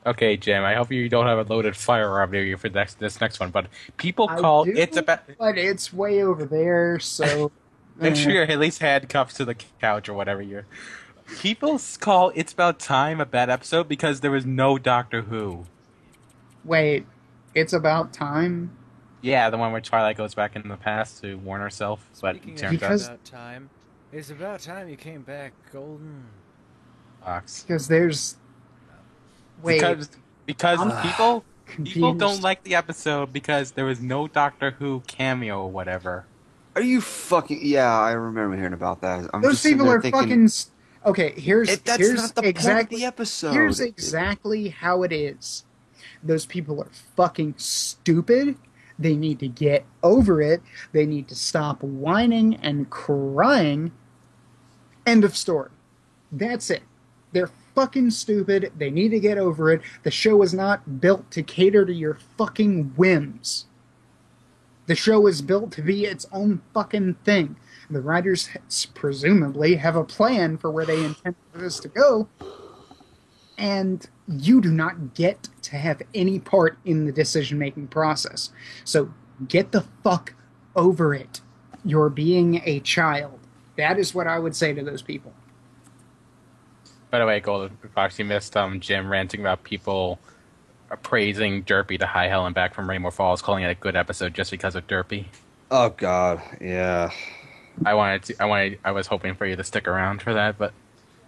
Speaker 5: Okay, Jim, I hope you don't have a loaded firearm near you for this next one, but people
Speaker 2: I
Speaker 5: call
Speaker 2: do,
Speaker 5: It's About...
Speaker 2: but it's way over there, so
Speaker 5: Make sure you're at least handcuffed to the couch or whatever you're... People call It's About Time a bad episode because there was no Doctor Who.
Speaker 2: Wait, It's About Time?
Speaker 5: Yeah, the one where Twilight goes back in the past to warn herself, but
Speaker 4: Speaking
Speaker 5: it
Speaker 4: of
Speaker 5: turns out...
Speaker 2: Because-
Speaker 4: about time, it's about time you came back, Golden.
Speaker 5: Fox.
Speaker 2: Because there's... Wait,
Speaker 5: Because
Speaker 2: I'm
Speaker 5: people
Speaker 2: confused.
Speaker 5: don't like the episode because there was no Doctor Who cameo or whatever.
Speaker 3: Are you fucking? Yeah, I remember hearing about that. I'm
Speaker 2: those
Speaker 3: just sitting
Speaker 2: people
Speaker 3: there
Speaker 2: are
Speaker 3: thinking,
Speaker 2: fucking... Okay, here's
Speaker 3: That's not the point of
Speaker 2: exactly
Speaker 3: the episode.
Speaker 2: Here's exactly how it is. Those people are fucking stupid. They need to get over it. They need to stop whining and crying. End of story. That's it. They're fucking stupid. They need to get over it. The show is not built to cater to your fucking whims. The show is built to be its own fucking thing. The writers presumably have a plan for where they intend for this to go, and you do not get to have any part in the decision-making process. So get the fuck over it. You're being a child. That is what I would say to those people.
Speaker 5: By the way, Golden Fox, you missed Jim ranting about people praising Derpy to high hell and back from Rainbow Falls, calling it a good episode just because of Derpy.
Speaker 3: Oh God, yeah.
Speaker 5: I was hoping for you to stick around for that, but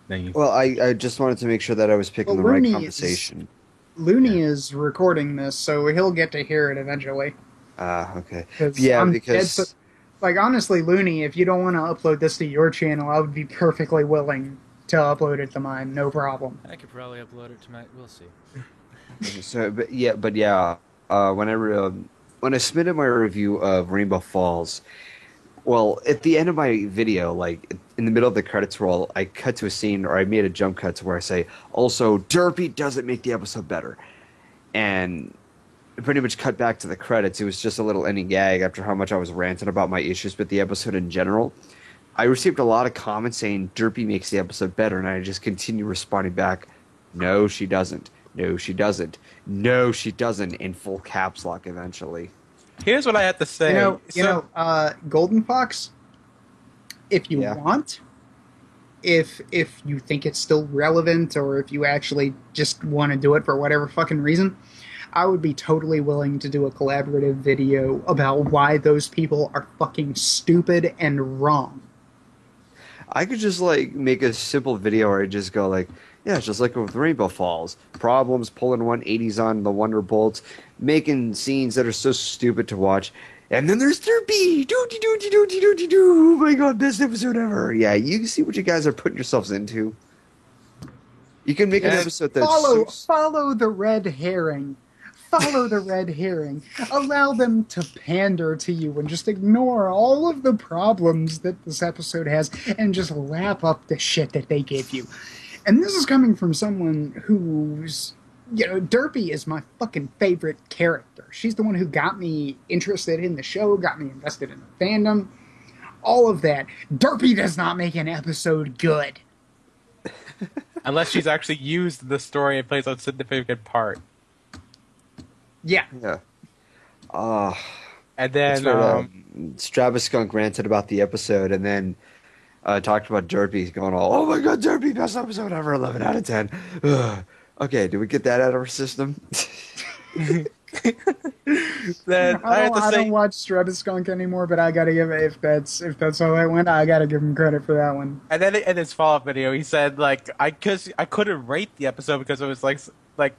Speaker 5: then you...
Speaker 3: Well, I just wanted to make sure that I was picking
Speaker 2: Well,
Speaker 3: the right
Speaker 2: Rooney
Speaker 3: conversation.
Speaker 2: Looney is recording this, so he'll get to hear it eventually.
Speaker 3: Okay. Yeah,
Speaker 2: I'm
Speaker 3: because
Speaker 2: dead like, honestly, Looney, if you don't want to upload this to your channel, I would be perfectly willing to upload it to mine, no problem.
Speaker 4: I could probably upload it to my. We'll see.
Speaker 3: so, when I submitted my review of Rainbow Falls, well, at the end of my video, like in the middle of the credits roll, I cut to a scene, or I made a jump cut to where I say, also, Derpy doesn't make the episode better. And I pretty much cut back to the credits. It was just a little ending gag after how much I was ranting about my issues with the episode in general. I received a lot of comments saying Derpy makes the episode better, and I just continue responding back, no, she doesn't. No, she doesn't. No, she doesn't, in full caps lock eventually.
Speaker 5: Here's what I have to say.
Speaker 2: Golden Fox, if you
Speaker 3: Yeah.
Speaker 2: want, if you think it's still relevant, or if you actually just want to do it for whatever fucking reason, I would be totally willing to do a collaborative video about why those people are fucking stupid and wrong.
Speaker 3: I could just like make a simple video where I just go like, Yeah, it's just like with Rainbow Falls. Problems, pulling 180s on the Wonderbolts, making scenes that are so stupid to watch. And then there's Derpy! Doo-dee-doo-dee-doo-dee-doo-dee-doo! Oh my god, best episode ever! Yeah, you see what you guys are putting yourselves into. You can make an
Speaker 5: Yeah,
Speaker 3: episode that's
Speaker 2: Follow the red herring. Follow the red herring. Allow them to pander to you and just ignore all of the problems that this episode has and just lap up the shit that they give you. And this is coming from someone who's, Derpy is my fucking favorite character. She's the one who got me interested in the show, got me invested in the fandom, all of that. Derpy does not make an episode good.
Speaker 5: Unless she's actually used the story and plays a significant part.
Speaker 2: Yeah.
Speaker 3: Yeah.
Speaker 5: And then,
Speaker 3: That's what Stravaskunk ranted about the episode and then talked about Derpy going all, oh my god, Derpy, best episode ever, 11 out of 10. Ugh. Okay, did we get that out of our system?
Speaker 5: then I
Speaker 2: I don't watch Stravaskunk anymore, but I gotta give it, if that's how that went, I gotta give him credit for that one.
Speaker 5: And then in his follow-up video, he said, like, I couldn't rate the episode because it was like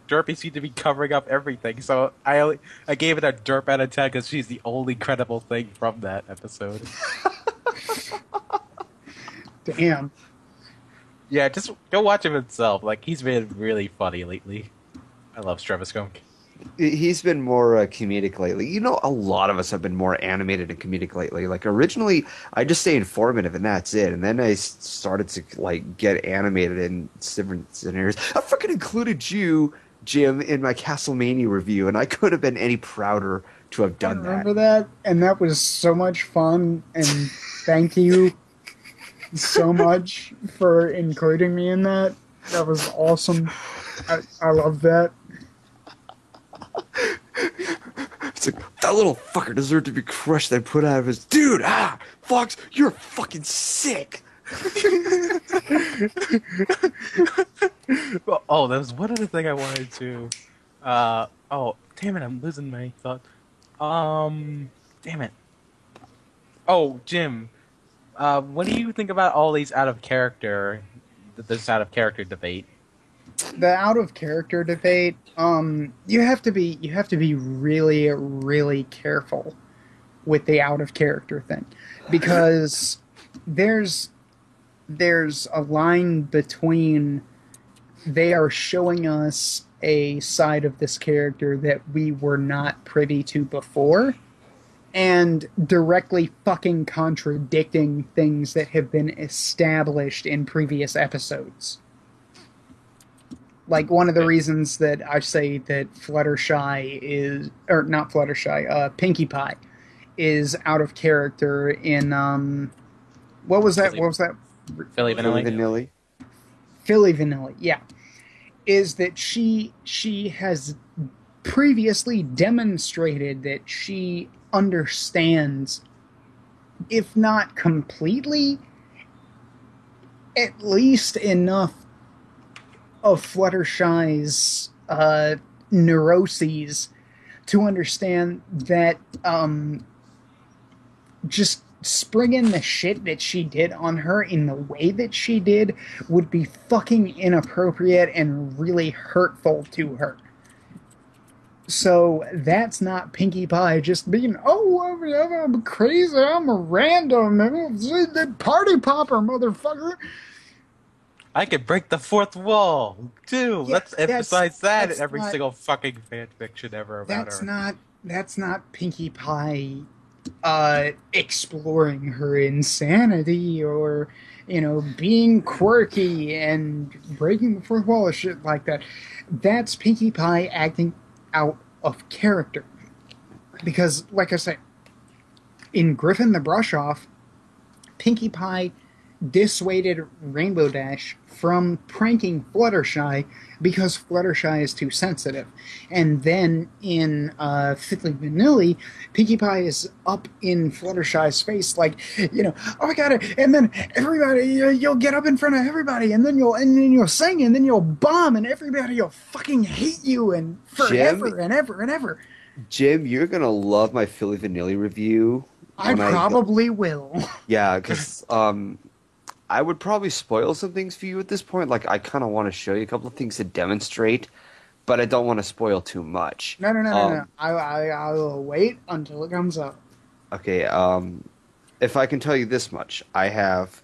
Speaker 5: Derpy seemed to be covering up everything. So I gave it a derp out of 10 because she's the only credible thing from that episode.
Speaker 2: Damn.
Speaker 5: Yeah, just go watch him himself. Like, he's been really funny lately. I love Stravaskunk.
Speaker 3: He's been more comedic lately. You know, a lot of us have been more animated and comedic lately. Like, originally, I just stay informative and that's it. And then I started to, like, get animated in different scenarios. I freaking included you, Jim, in my Castlemania review, and I could have been any prouder to have done that.
Speaker 2: Remember that? And that was so much fun, and thank you so much for including me in that. That was awesome. I love that.
Speaker 3: It's like, that little fucker deserved to be crushed and put out of his... Dude, Fox, you're fucking sick!
Speaker 5: Oh, there was one other thing I wanted to... oh, damn it, I'm losing my thought. Damn it. Oh, Jim, what do you think about all these this out of character debate?
Speaker 2: The out of character debate, you have to be really, really careful with the out of character thing, because there's a line between they are showing us a side of this character that we were not privy to before, and directly fucking contradicting things that have been established in previous episodes. Like, one of the reasons that I say that Fluttershy is... Or, not Fluttershy, Pinkie Pie is out of character in, What was that?
Speaker 5: Philly Vanilli.
Speaker 3: Vanilli.
Speaker 2: Philly Vanilli, yeah. Is that she has previously demonstrated that she understands, if not completely, at least enough of Fluttershy's neuroses to understand that just springing the shit that she did on her in the way that she did would be fucking inappropriate and really hurtful to her. So that's not Pinkie Pie just being, I'm crazy, I'm a random, party popper, motherfucker.
Speaker 5: I can break the fourth wall, too.
Speaker 2: Yeah,
Speaker 5: Let's emphasize that in every
Speaker 2: not-
Speaker 5: single fucking fan fiction ever about her.
Speaker 2: That's not Pinkie Pie exploring her insanity or, being quirky and breaking the fourth wall or shit like that. That's Pinkie Pie acting out of character. Because, like I say, in Griffin the Brush-Off, Pinkie Pie dissuaded Rainbow Dash from pranking Fluttershy because Fluttershy is too sensitive. And then in Fiddly Vanilli, Pinkie Pie is up in Fluttershy's face like, oh, I got it. And then everybody, you'll get up in front of everybody, and then you'll sing, and then you'll bomb, and everybody will fucking hate you and forever and ever and ever.
Speaker 3: Jim, you're gonna love my Philly Vanilli review.
Speaker 2: I probably will.
Speaker 3: Yeah, because I would probably spoil some things for you at this point. Like, I kind of want to show you a couple of things to demonstrate, but I don't want to spoil too much.
Speaker 2: No. I will wait until it comes up.
Speaker 3: Okay, if I can tell you this much, I have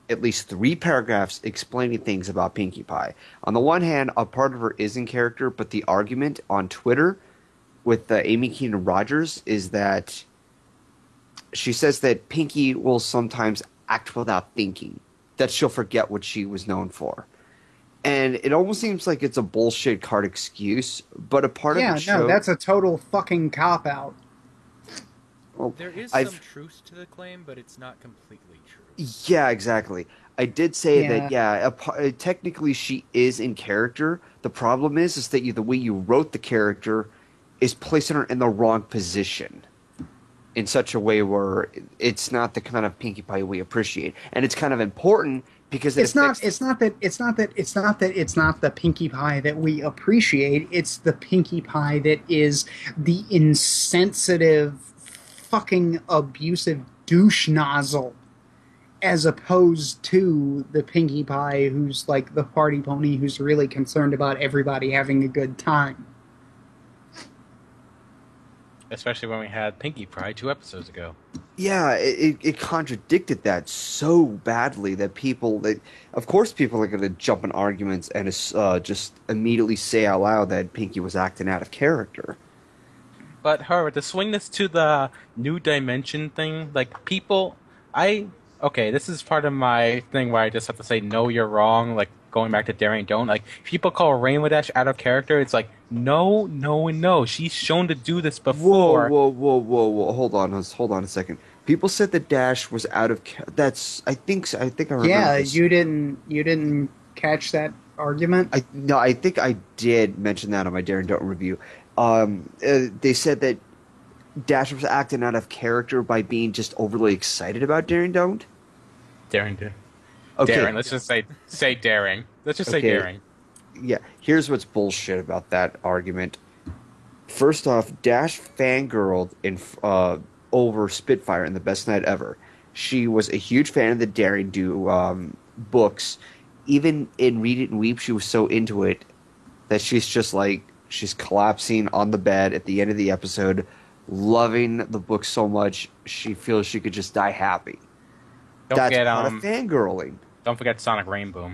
Speaker 3: at least 3 paragraphs explaining things about Pinkie Pie. On the one hand, a part of her is in character, but the argument on Twitter with Amy Keenan Rogers is that she says that Pinkie will sometimes act without thinking, that she'll forget what she was known for. And it almost seems like it's a bullshit card excuse, but a part of the show...
Speaker 2: Yeah, no, that's a total fucking cop-out.
Speaker 3: Well,
Speaker 4: There is
Speaker 3: I've-
Speaker 4: some truth to the claim, but it's not completely true.
Speaker 3: Yeah, exactly. I did say that, technically she is in character. The problem is that the way you wrote the character is placing her in the wrong position in such a way where it's not the kind of Pinkie Pie we appreciate. And it's kind of important because
Speaker 2: It's not the Pinkie Pie that we appreciate. It's the Pinkie Pie that is the insensitive, fucking abusive douche nozzle, as opposed to the Pinkie Pie who's like the party pony who's really concerned about everybody having a good time.
Speaker 5: Especially when we had Pinkie Pie 2 episodes ago.
Speaker 3: Yeah, it contradicted that so badly that of course people are going to jump in arguments and just immediately say out loud that Pinkie was acting out of character.
Speaker 5: But however, to swing this to the new dimension thing, like people, okay, this is part of my thing where I just have to say, no, you're wrong, like going back to Daring Don't. Like, people call Rainbow Dash out of character, it's like, no, no, and no. She's shown to do this before.
Speaker 3: Whoa. Hold on a second. People said that Dash was out of I think I remember this.
Speaker 2: You didn't catch that argument?
Speaker 3: I think I did mention that on my Daring Don't review. They said that Dash was acting out of character by being just overly excited about Daring Don't.
Speaker 5: Daring Don't.
Speaker 3: Okay.
Speaker 5: Daring, let's just say Daring. Let's just say Daring.
Speaker 3: Yeah, here's what's bullshit about that argument. First off, Dash fangirled over Spitfire in The Best Night Ever. She was a huge fan of the Daring Do books. Even in Read It and Weep, she was so into it that she's collapsing on the bed at the end of the episode, loving the book so much she feels she could just die happy. That's part of fangirling.
Speaker 5: Don't forget Sonic Rainbow.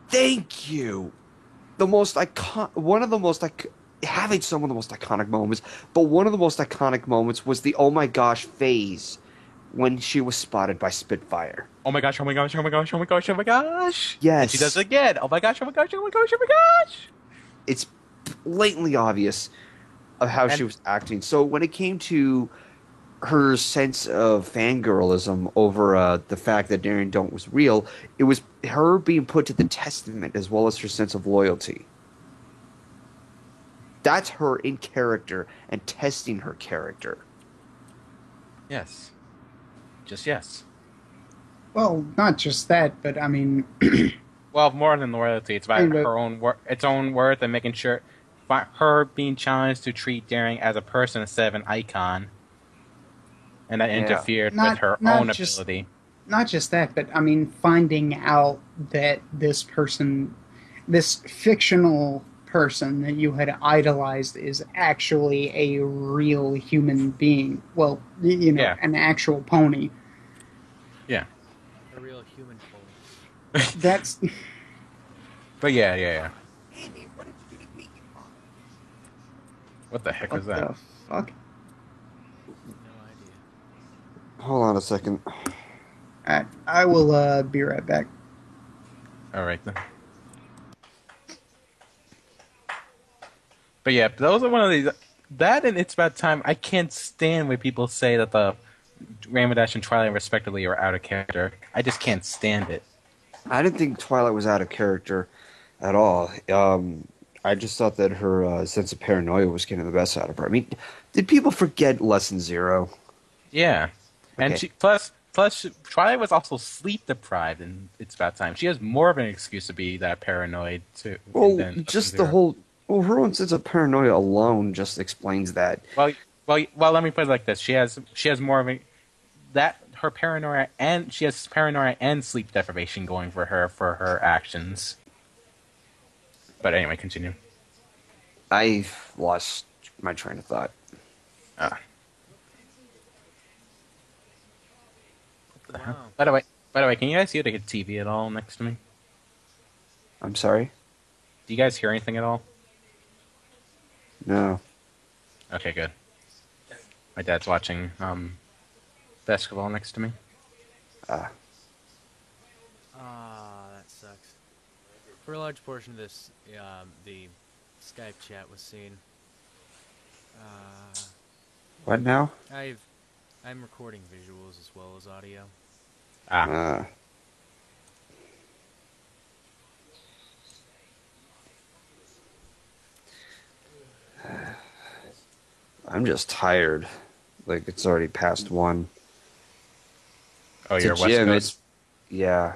Speaker 3: Thank you. Having some of the most iconic moments, but one of the most iconic moments was the oh my gosh phase when she was spotted by Spitfire.
Speaker 5: Oh my gosh, oh my gosh, oh my gosh, oh my gosh, oh my gosh.
Speaker 3: Yes.
Speaker 5: And she does it again. Oh my gosh, oh my gosh, oh my gosh, oh my gosh.
Speaker 3: It's blatantly obvious of how she was acting. So when it came to her sense of fangirlism over the fact that Daring Don't was real, it was her being put to the testament as well as her sense of loyalty. That's her in character and testing her character.
Speaker 5: Yes. Just yes.
Speaker 2: Well, not just that, but I mean...
Speaker 5: Well, more than loyalty, it's about her own worth and making sure her being challenged to treat Daring as a person instead of an icon. And that interfered with her own ability.
Speaker 2: Not just that, but I mean, finding out that this fictional person that you had idolized is actually a real human being. Well, an actual pony.
Speaker 5: Yeah.
Speaker 4: A real human pony.
Speaker 2: That's...
Speaker 5: But yeah. What the heck was that?
Speaker 2: What the fuck?
Speaker 3: Hold on a second.
Speaker 2: I will be right back.
Speaker 5: All right then. But yeah, those are one of these. That and It's About Time. I can't stand when people say that the Rainbow Dash and Twilight, respectively, are out of character. I just can't stand it.
Speaker 3: I didn't think Twilight was out of character at all. I just thought that her sense of paranoia was getting the best out of her. I mean, did people forget Lesson Zero?
Speaker 5: Yeah. And
Speaker 3: Okay.
Speaker 5: plus, Twilight was also sleep deprived, and It's About Time. She has more of an excuse to be that paranoid too.
Speaker 3: Well,
Speaker 5: than
Speaker 3: just
Speaker 5: Zero.
Speaker 3: the whole. Well, her own sense of paranoia alone just explains that.
Speaker 5: Well, let me put it like this: she has more of a her paranoia, and she has paranoia and sleep deprivation going for her actions. But anyway, continue.
Speaker 3: I lost my train of thought.
Speaker 5: Ah.
Speaker 4: Wow.
Speaker 5: By the way, can you guys hear the TV at all next to me?
Speaker 3: I'm sorry?
Speaker 5: Do you guys hear anything at all?
Speaker 3: No.
Speaker 5: Okay, good. My dad's watching basketball next to me.
Speaker 3: Ah.
Speaker 4: That sucks. For a large portion of this, the Skype chat was seen.
Speaker 3: What now?
Speaker 4: I'm recording visuals as well as audio.
Speaker 5: Ah.
Speaker 3: I'm just tired. Like, it's already past 1.
Speaker 5: Oh,
Speaker 3: To
Speaker 5: you're West
Speaker 3: Jim,
Speaker 5: Coast?
Speaker 3: yeah.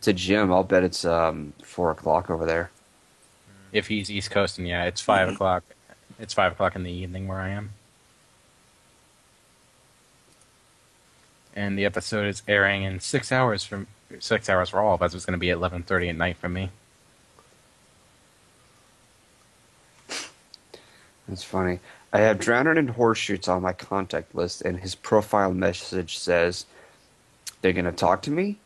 Speaker 3: To Jim, I'll bet it's 4 o'clock over there.
Speaker 5: If he's East Coast, and yeah, it's 5 o'clock. It's 5 o'clock in the evening where I am. And the episode is airing in 6 hours for all of us. It's going to be at 11:30 at night for me.
Speaker 3: That's funny. I have Drowned in Horseshoots on my contact list, and his profile message says, "They're gonna talk to me?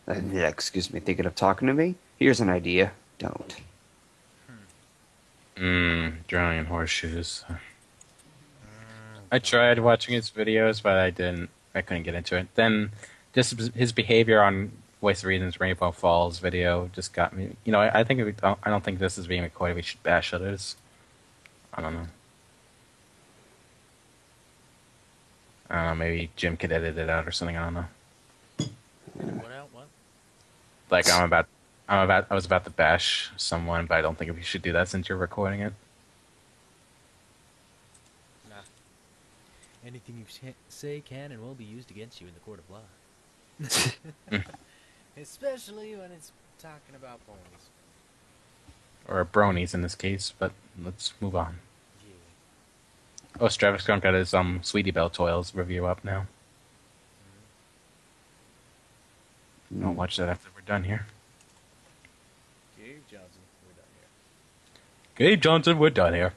Speaker 3: Excuse me, thinking of talking to me? Here's an idea. Don't."
Speaker 5: Drowning in horseshoes. I tried watching his videos, but I couldn't get into it. Then, just his behavior on Voice of Reason's Rainbow Falls video just got me. You know, I don't think this is being recorded. We should bash others. I don't know. Maybe Jim could edit it out or something. I don't know.
Speaker 4: What out? What?
Speaker 5: Like I was about to bash someone, but I don't think we should do that since you're recording it.
Speaker 4: Nah. Anything you say can and will be used against you in the court of law. Especially when it's talking about bones.
Speaker 5: Or bronies in this case, but let's move on.
Speaker 4: Yeah.
Speaker 5: Oh, Stravis Skunk got his Sweetie Belle Toils review up now. I'll watch that after we're done here.
Speaker 4: Gabe Johnson, we're done here.
Speaker 5: Gabe Johnson, we're done here.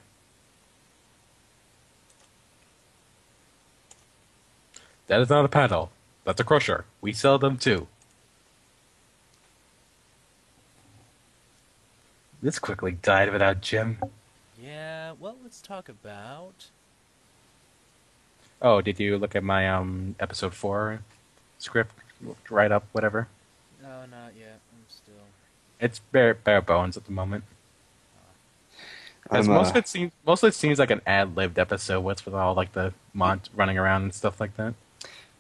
Speaker 5: That is not a paddle. That's a crusher. We sell them too. This quickly died without Jim.
Speaker 4: Yeah, well, let's talk about...
Speaker 5: Oh, did you look at my episode 4 script write up, whatever?
Speaker 4: No, not yet. I'm still...
Speaker 5: It's bare bones at the moment.
Speaker 3: I'm,
Speaker 5: Most of it seems like an ad-libbed episode with all like the Mont running around and stuff like that.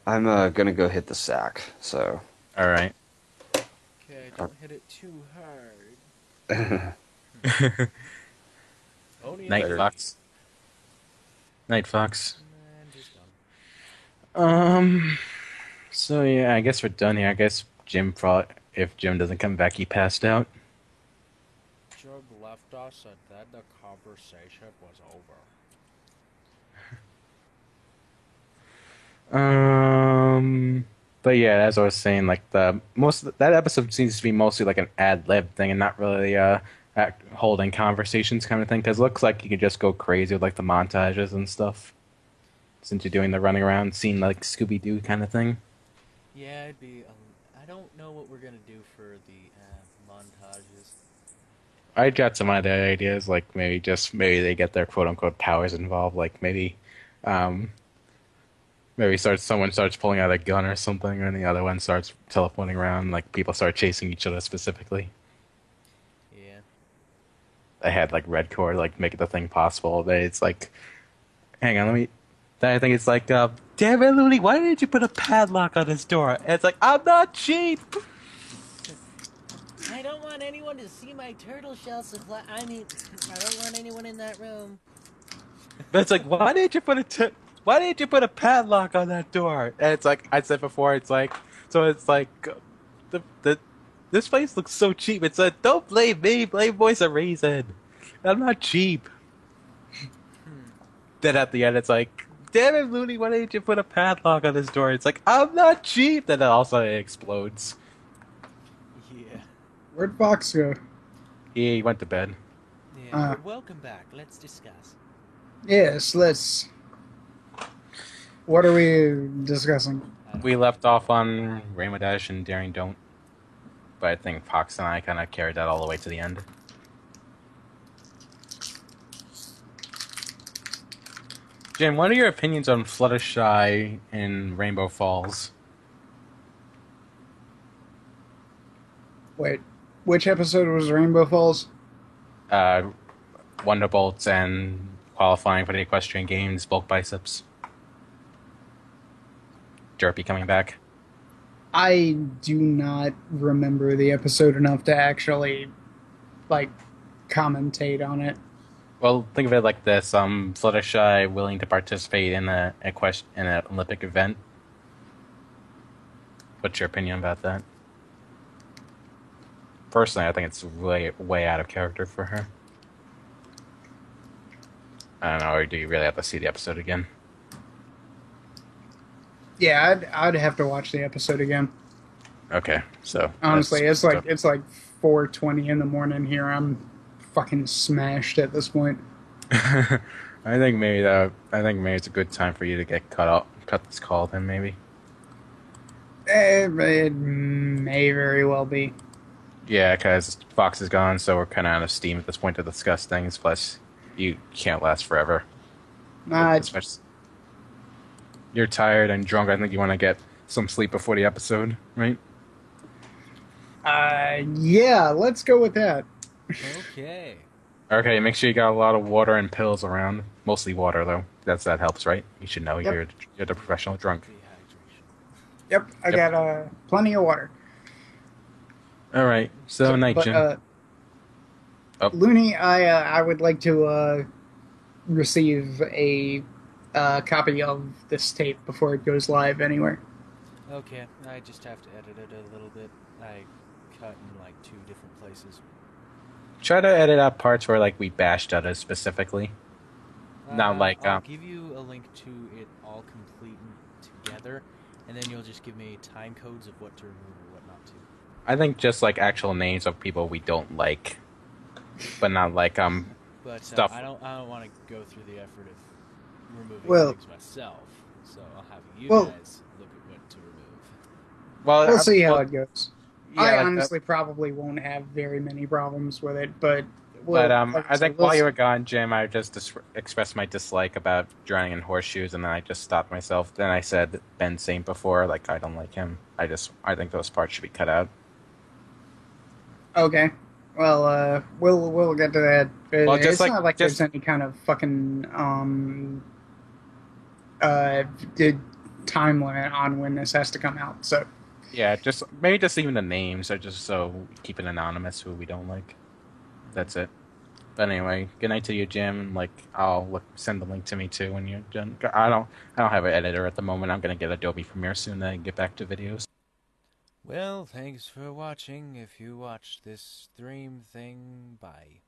Speaker 3: I'm gonna go hit the sack, so...
Speaker 5: All right.
Speaker 4: Okay, don't hit it too hard. Only
Speaker 5: Night
Speaker 3: Better.
Speaker 5: Fox. Night Fox.
Speaker 4: And just done.
Speaker 5: So yeah, I guess we're done here. I guess if Jim doesn't come back, he passed out.
Speaker 4: Job left us and then the conversation was over.
Speaker 5: But yeah, as I was saying, like that episode seems to be mostly like an ad lib thing and not really holding conversations kind of thing. Because it looks like you can just go crazy with like the montages and stuff. Since you're doing the running around scene like Scooby Doo kind of thing.
Speaker 4: Yeah, it'd be... I don't know what we're gonna do for the montages.
Speaker 5: I got some other ideas, like maybe they get their quote unquote powers involved, like maybe someone starts pulling out a gun or something, and the other one starts teleporting around, like people start chasing each other specifically.
Speaker 4: Yeah.
Speaker 5: I had like Red Core like make the thing possible, but it's like, hang on, I think it's like, damn it, Looney, why didn't you put a padlock on his door? And it's like, I'm not cheap.
Speaker 6: I don't want anyone to see my turtle shell supply. I mean, I don't want anyone in that room.
Speaker 5: But it's like, why didn't you put a padlock on that door? And it's like I said before, it's like this place looks so cheap. It's like, don't blame me, blame Voice of Reason. I'm not cheap. Then at the end, it's like damn it, Looney, why didn't you put a padlock on this door? It's like, I'm not cheap! Then also it explodes.
Speaker 4: Yeah.
Speaker 2: Where'd Fox go?
Speaker 5: He went to bed.
Speaker 4: Yeah.
Speaker 2: Uh.
Speaker 4: Welcome back. Let's discuss.
Speaker 2: Yes, let's. What are we discussing?
Speaker 5: We left off on Rainbow Dash and Daring Don't. But I think Fox and I kind of carried that all the way to the end. Jim, what are your opinions on Fluttershy in Rainbow Falls?
Speaker 2: Wait, which episode was Rainbow Falls?
Speaker 5: Wonderbolts and qualifying for the Equestrian Games, bulk biceps. Derpy coming back.
Speaker 2: I do not remember the episode enough to actually, like, commentate on it.
Speaker 5: Well, think of it like this: Fluttershy willing to participate in an Olympic event. What's your opinion about that? Personally, I think it's way out of character for her. I don't know, or do you really have to see the episode again?
Speaker 2: Yeah, I'd have to watch the episode again.
Speaker 5: Okay, so
Speaker 2: Honestly, it's like 4:20 in the morning here. I'm fucking smashed at this point.
Speaker 5: I think maybe it's a good time for you to get cut this call then maybe.
Speaker 2: It may very well be.
Speaker 5: Yeah, because Fox is gone, so we're kind of out of steam at this point to discuss things. Plus, you can't last forever. Especially- You're tired and drunk. I think you want to get some sleep before the episode, right?
Speaker 2: Yeah, let's go with that.
Speaker 4: Okay.
Speaker 5: Okay, make sure you got a lot of water and pills around. Mostly water, though. That helps, right? You should know
Speaker 2: Yep.
Speaker 5: you're the professional drunk.
Speaker 4: Dehydration.
Speaker 2: Yep, I got plenty of water.
Speaker 5: All right, so night,
Speaker 2: But,
Speaker 5: Jim.
Speaker 2: Looney, I would like to receive a copy of this tape before it goes live anywhere.
Speaker 4: Okay, I just have to edit it a little bit. I cut in like 2 different places.
Speaker 5: Try to edit out parts where like we bashed others specifically. Not like
Speaker 4: I'll give you a link to it all complete and together, and then you'll just give me time codes of what to remove or what not to.
Speaker 5: I think just like actual names of people we don't like, but not like
Speaker 4: But
Speaker 5: stuff.
Speaker 4: I don't want to go through the effort of removing
Speaker 2: Well-
Speaker 4: things myself. So I'll have you
Speaker 2: Well-
Speaker 4: guys look at what to remove.
Speaker 5: Well,
Speaker 2: We'll see how it goes.
Speaker 5: Yeah,
Speaker 2: I
Speaker 5: like
Speaker 2: honestly probably won't have very many problems with it, but
Speaker 5: I think while you were gone, Jim, I just expressed my dislike about drowning in horseshoes, and then I just stopped myself. Then I said Ben Saint before, like I don't like him. I think those parts should be cut out.
Speaker 2: Okay. Well, we'll get to that.
Speaker 5: Well,
Speaker 2: It's
Speaker 5: just
Speaker 2: not like there's any kind of fucking time limit on when this has to come out. So
Speaker 5: Yeah, maybe just even the names are just so we keep it anonymous who we don't like. That's it. But anyway, good night to you, Jim. Like I'll send the link to me too when you're done. I don't have an editor at the moment. I'm gonna get Adobe Premiere soon then get back to videos.
Speaker 4: Well, thanks for watching. If you watched this stream thing, bye.